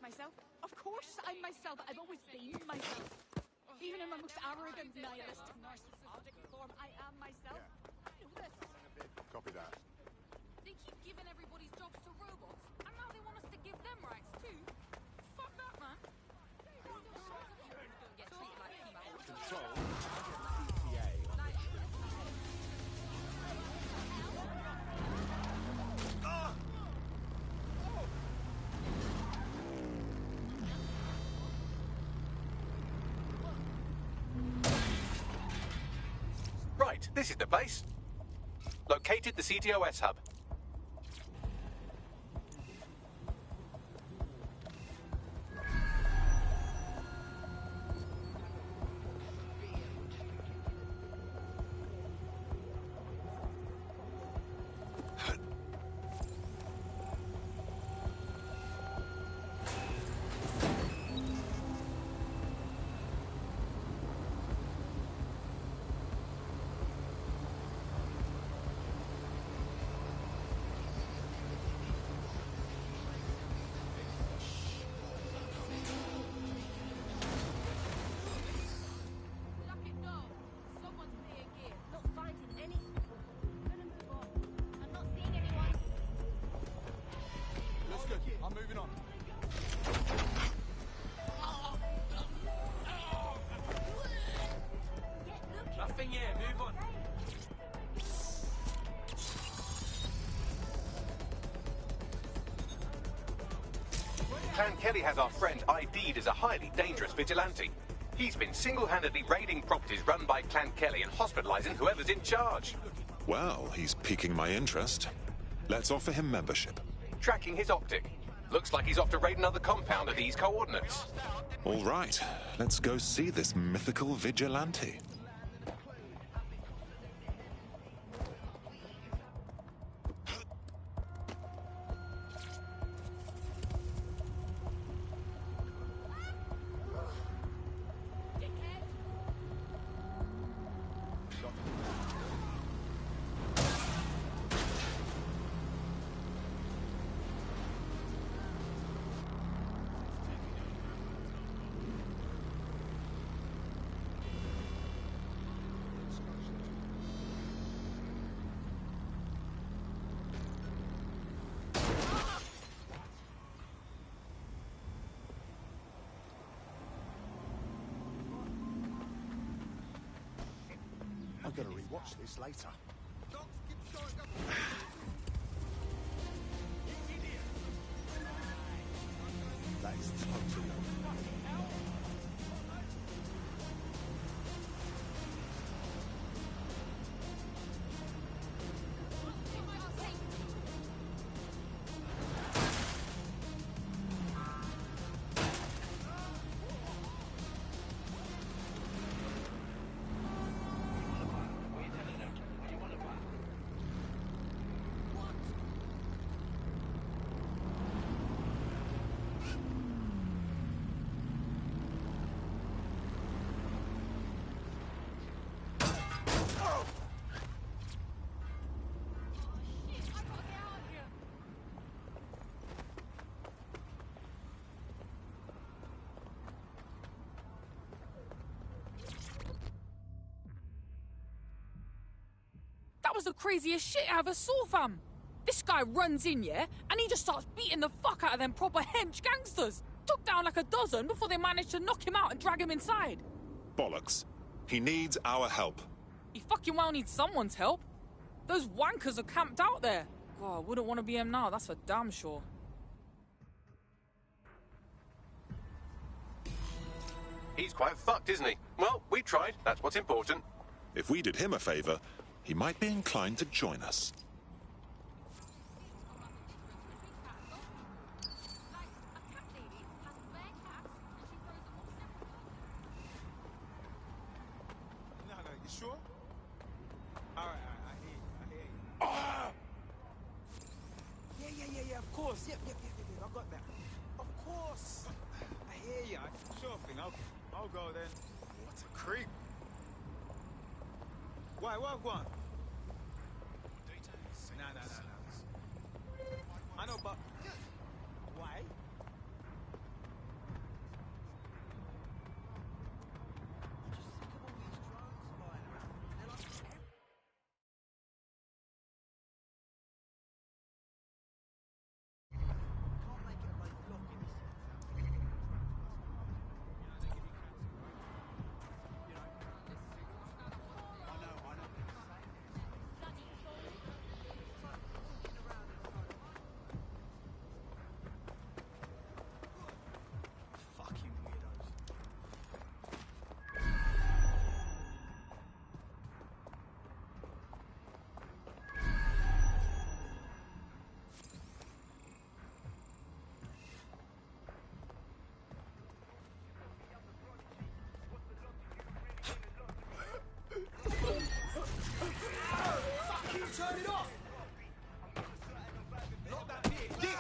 Myself? Of course I'm myself. I've always been myself. Even in my most arrogant, nihilistic, narcissistic form, I am myself. I know this. Copy that. They keep giving everybody's jobs to robots, and now they want us to give them rights too. Fuck that, man. This is the place. Located the CTOS hub. I'm moving on. Nothing here, move on. Clan Kelly has our friend ID'd as a highly dangerous vigilante. He's been single-handedly raiding properties run by Clan Kelly and hospitalizing whoever's in charge. Well, he's piquing my interest. Let's offer him membership. Tracking his optic. Looks like he's off to raid another compound at these coordinates. All right, let's go see this mythical vigilante. I'm gonna rewatch this later. That is totally That was the craziest shit I ever saw, fam. This guy runs in, yeah, and he just starts beating the fuck out of them proper hench gangsters. Took down like a dozen before they managed to knock him out and drag him inside. Bollocks. He needs our help. He fucking well needs someone's help. Those wankers are camped out there. God, I wouldn't want to be him now, that's for damn sure. He's quite fucked, isn't he? Well, we tried. That's what's important. If we did him a favor, he might be inclined to join us. No, you sure? All right, I hear you. Oh! Yeah, of course. Yep, I got that. Of course. I hear you. Sure thing. I'll go then. What a creep. Why, what? Nah. I know, but... Why? Turn it off! Lock that bitch! Dick!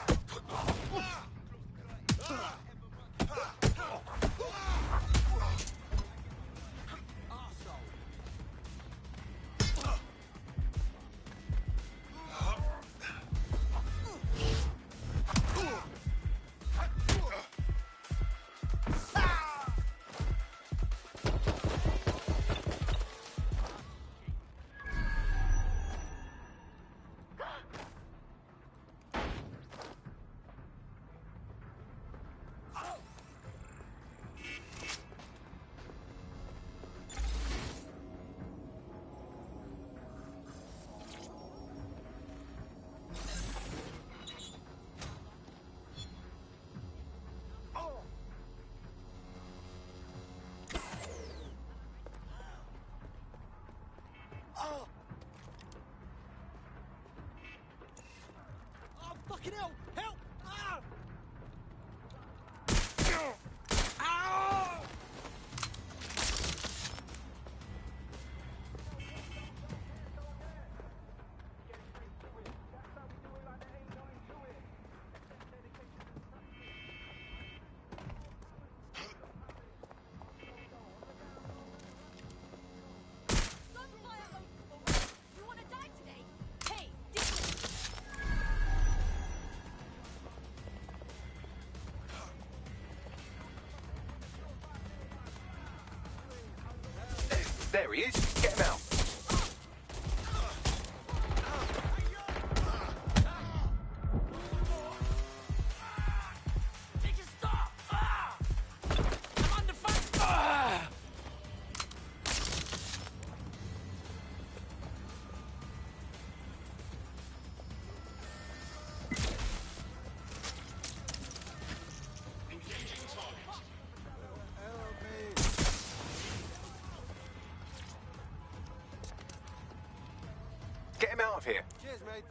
Fucking hell! Help! Ah! Ow! You wanna die today? Hey, There he is. Get him out. Get him out of here. Cheers, mate.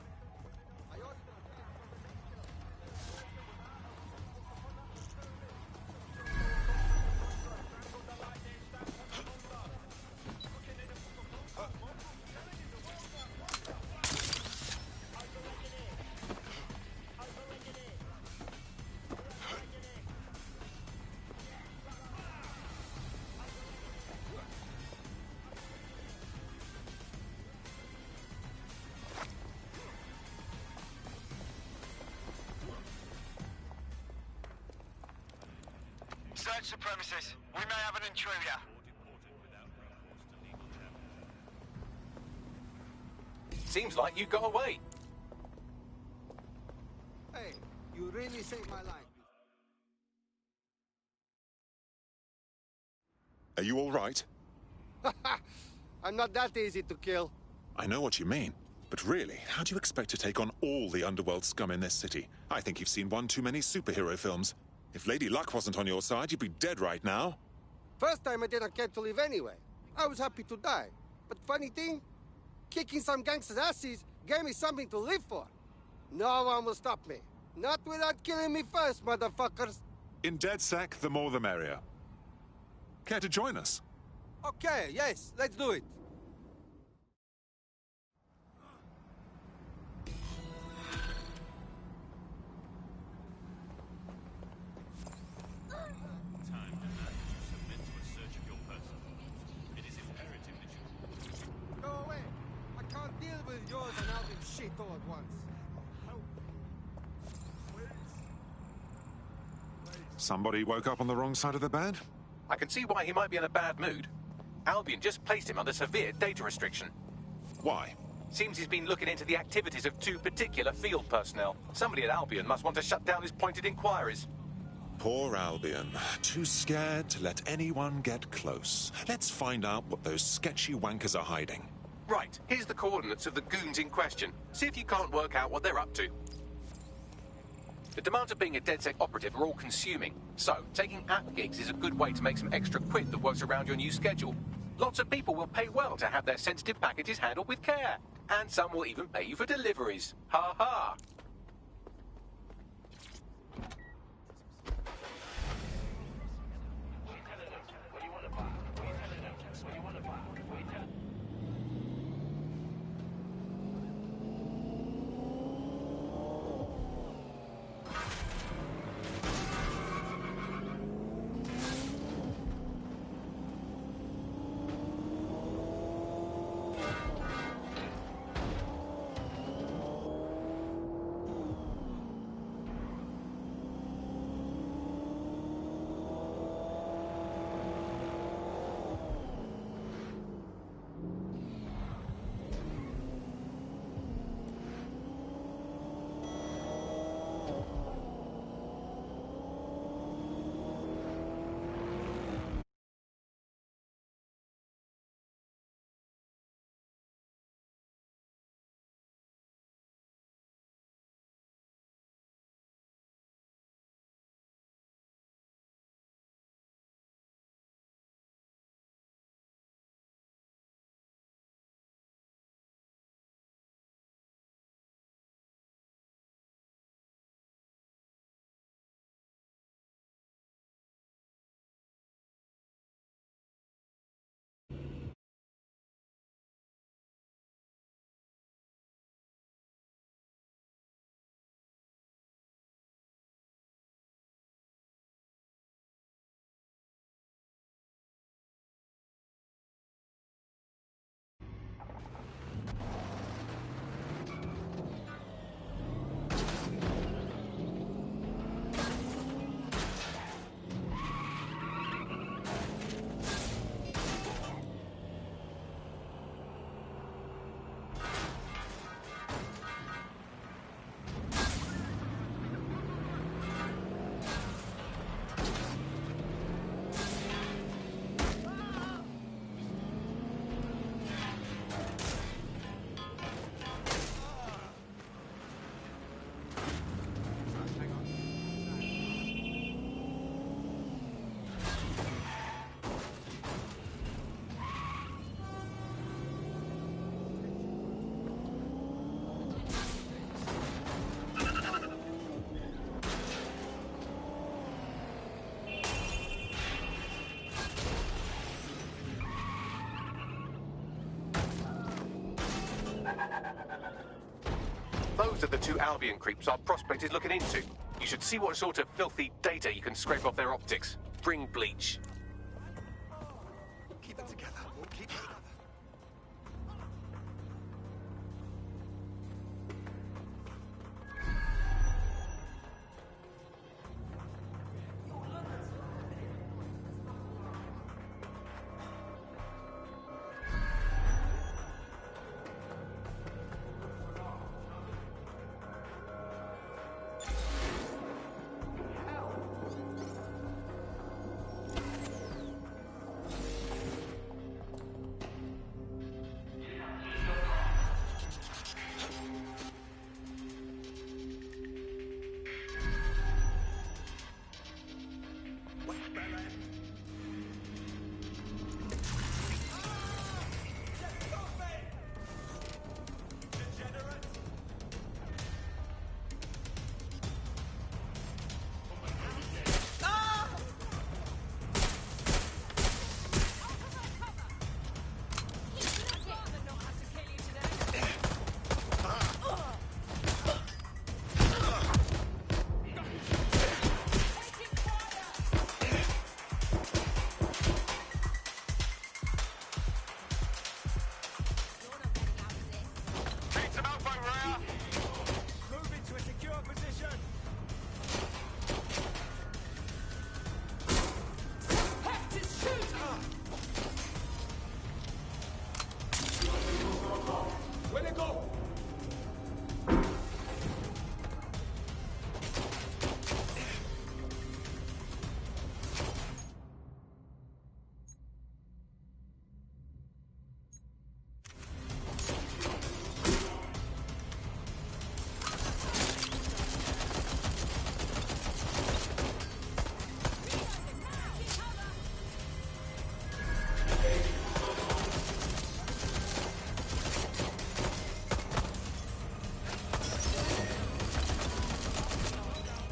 Search the premises. We may have an intruder. Seems like you got away. Hey, you really saved my life. Are you all right? I'm not that easy to kill. I know what you mean. But really, how do you expect to take on all the underworld scum in this city? I think you've seen one too many superhero films. If Lady Luck wasn't on your side, you'd be dead right now. First time I didn't care to live anyway. I was happy to die. But funny thing, kicking some gangsters' asses gave me something to live for. No one will stop me. Not without killing me first, motherfuckers. In DedSec, the more the merrier. Care to join us? Okay, yes, let's do it. Go away. I can't deal with yours and Alvin's shit all at once. Somebody woke up on the wrong side of the bed? I can see why he might be in a bad mood. Albion just placed him under severe data restriction. Why? Seems he's been looking into the activities of two particular field personnel. Somebody at Albion must want to shut down his pointed inquiries. Poor Albion. Too scared to let anyone get close. Let's find out what those sketchy wankers are hiding. Right, here's the coordinates of the goons in question. See if you can't work out what they're up to. The demands of being a DedSec operative are all-consuming, so taking app gigs is a good way to make some extra quid that works around your new schedule. Lots of people will pay well to have their sensitive packages handled with care, and some will even pay you for deliveries. Ha ha! Those are the two Albion creeps our prospect is looking into. You should see what sort of filthy data you can scrape off their optics. Bring bleach. Keep it together. We'll keep it together.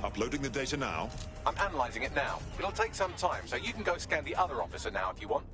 Uploading the data now? I'm analysing it now. It'll take some time, so you can go scan the other officer now if you want.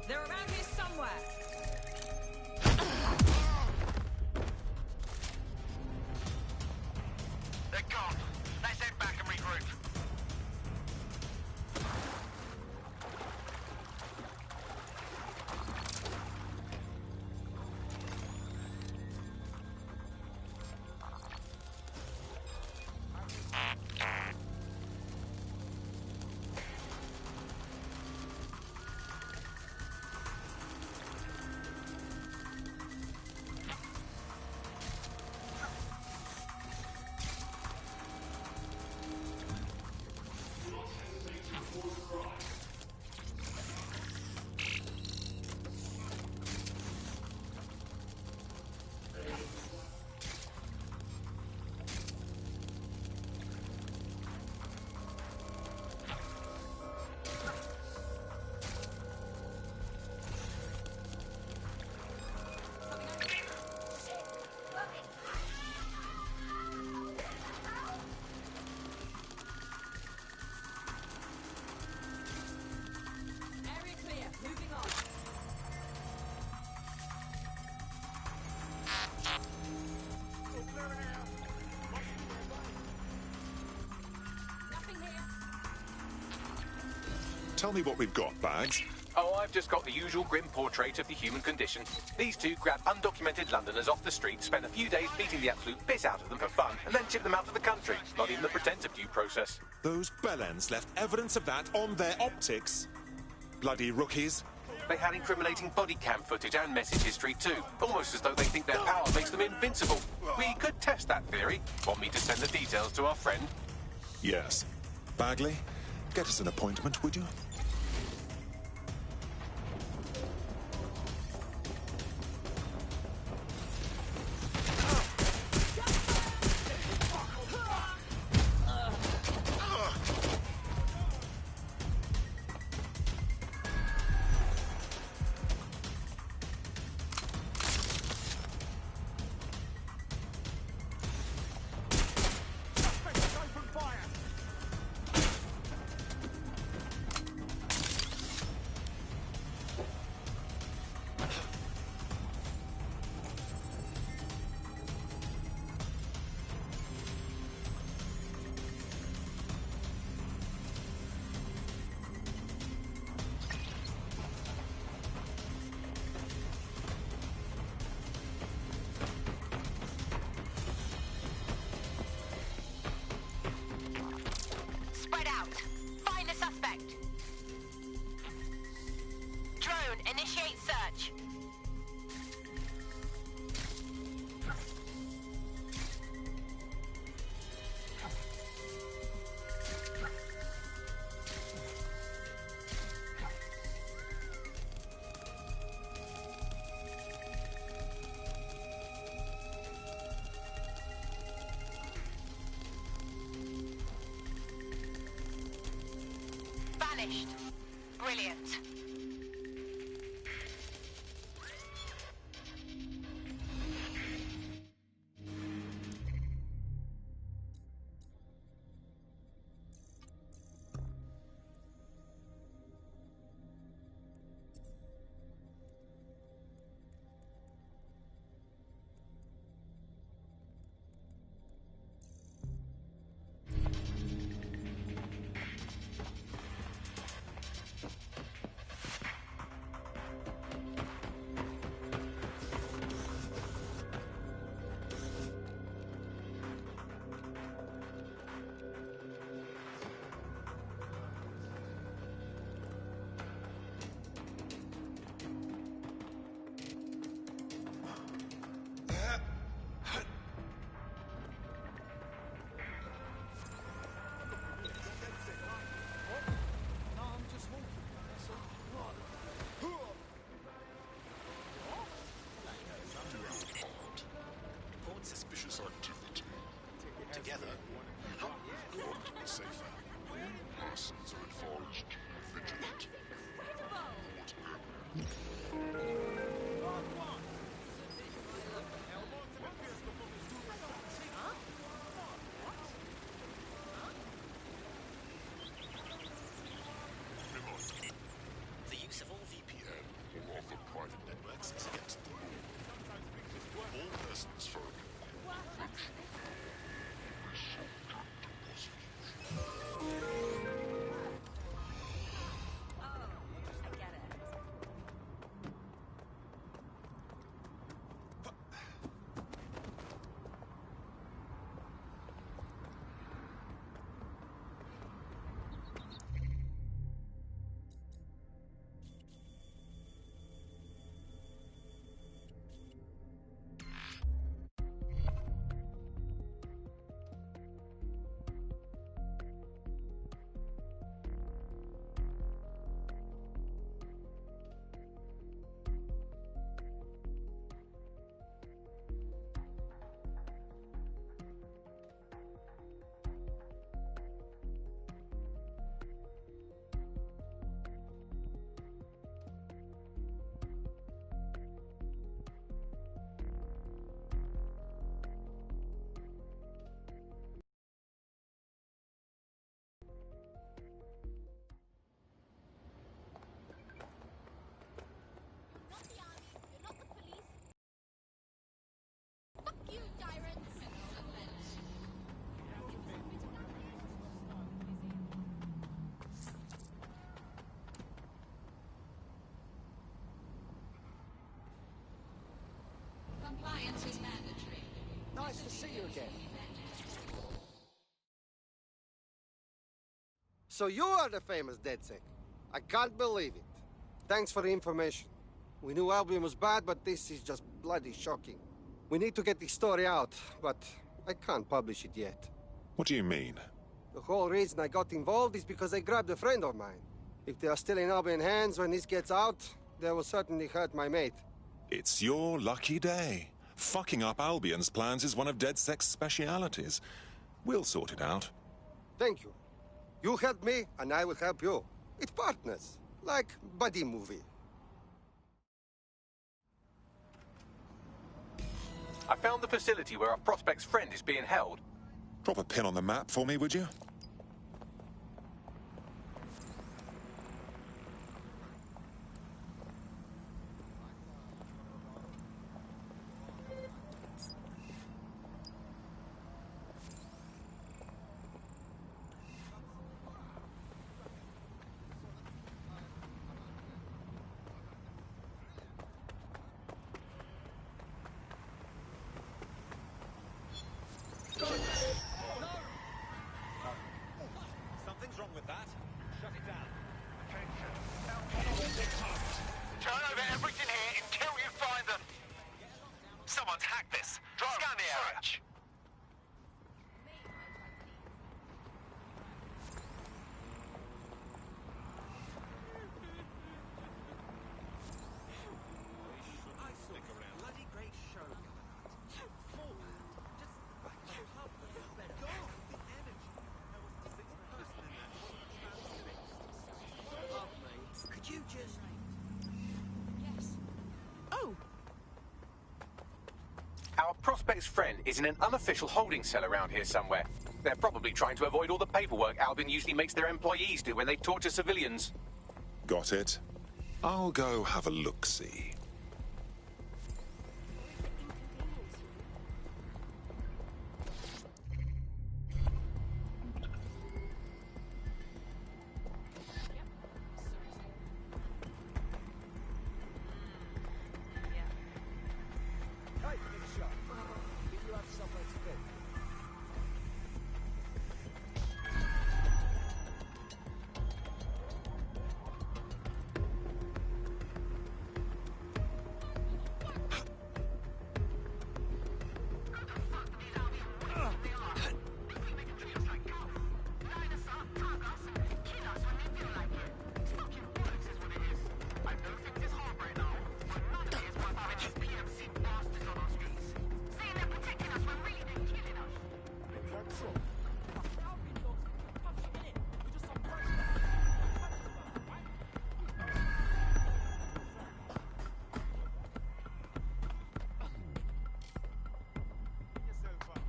They're around here somewhere. They're gone. Let's head back and regroup. Tell me what we've got, Bags. Oh, I've just got the usual grim portrait of the human condition. These two grab undocumented Londoners off the street, spend a few days beating the absolute piss out of them for fun, and then ship them out to the country. Not even the pretense of due process. Those bellends left evidence of that on their optics. Bloody rookies. They had incriminating body cam footage and message history too. Almost as though they think their power makes them invincible. We could test that theory. Want me to send the details to our friend? Yes. Bagley, get us an appointment, would you? patch. Vanished. Brilliant. Report suspicious activity. Together, we want to be safer. Persons are advised to be vigilant. The use of all VPN or other private networks is against the law. All persons found Compliance is mandatory. Nice to see you again. So you are the famous DedSec. I can't believe it. Thanks for the information. We knew Albion was bad, but this is just bloody shocking. We need to get the story out, but I can't publish it yet. What do you mean? The whole reason I got involved is because I grabbed a friend of mine. If they are still in Albion hands when this gets out, they will certainly hurt my mate. It's your lucky day. Fucking up Albion's plans is one of DedSec's specialities. We'll sort it out. Thank you. You help me, and I will help you. It's partners, like buddy movie. I found the facility where our prospect's friend is being held. Drop a pin on the map for me, would you? Someone's hacked this. Scan the area. Bloody great show the other night. Full band. Just like you help them better. God, the energy. There was a single person in that wasn't about to fix. Could you just... Yes. Oh! Our prospect's friend is in an unofficial holding cell around here somewhere. They're probably trying to avoid all the paperwork Albin usually makes their employees do when they torture civilians. Got it? I'll go have a look-see. Hey, give it a shot. Think you have somewhere to be?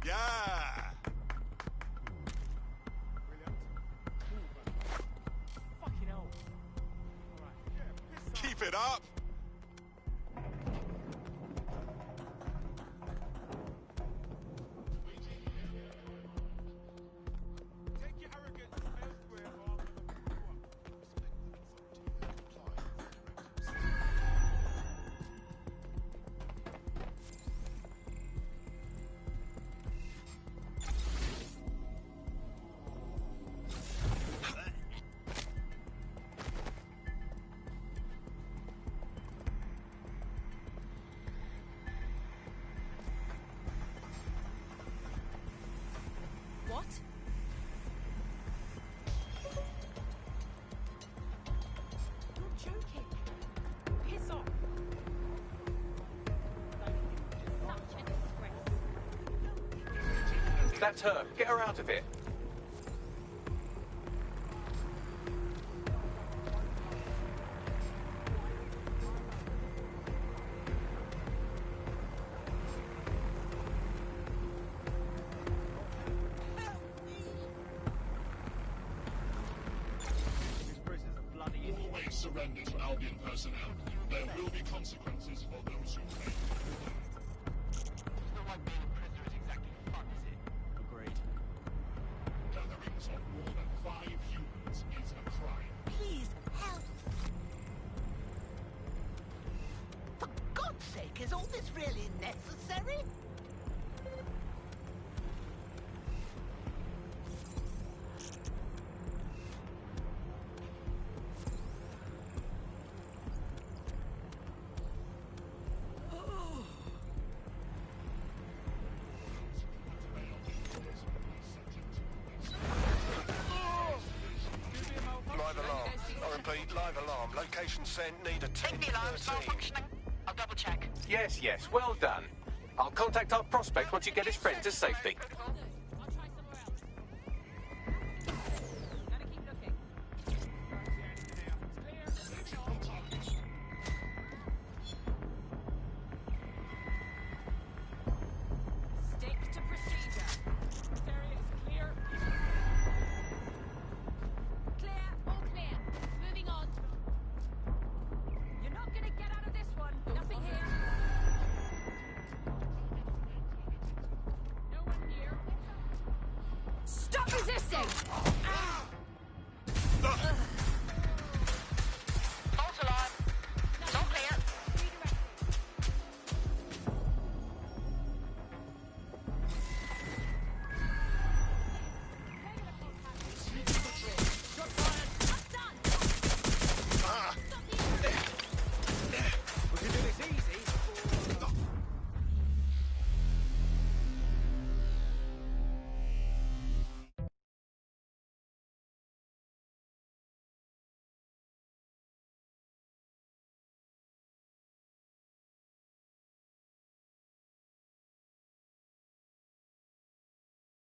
Yeah! Fucking hell. Keep it up! Take your arrogance elsewhere, rather than What? You're joking. Piss off. Such a disgrace. That's her. Get her out of here. Always surrender to Albion personnel. There will be consequences for those who fail. It's not like being a prisoner is exactly fun, is it? Agreed. Gatherings of more than 5 humans is a crime. Please, help! For God's sake, is all this really necessary? Live alarm. I repeat, live alarm. Location sent, need a team. The alarm's 13. malfunctioning. I'll double check. Yes, yes, well done. I'll contact our prospect once you get his friend to safety. I'll try somewhere else. Gotta keep looking. Stick to procedure. This area is clear. Clear, all clear. Moving on. You're not gonna get out of this one. Nothing here. No one here. Stop resisting!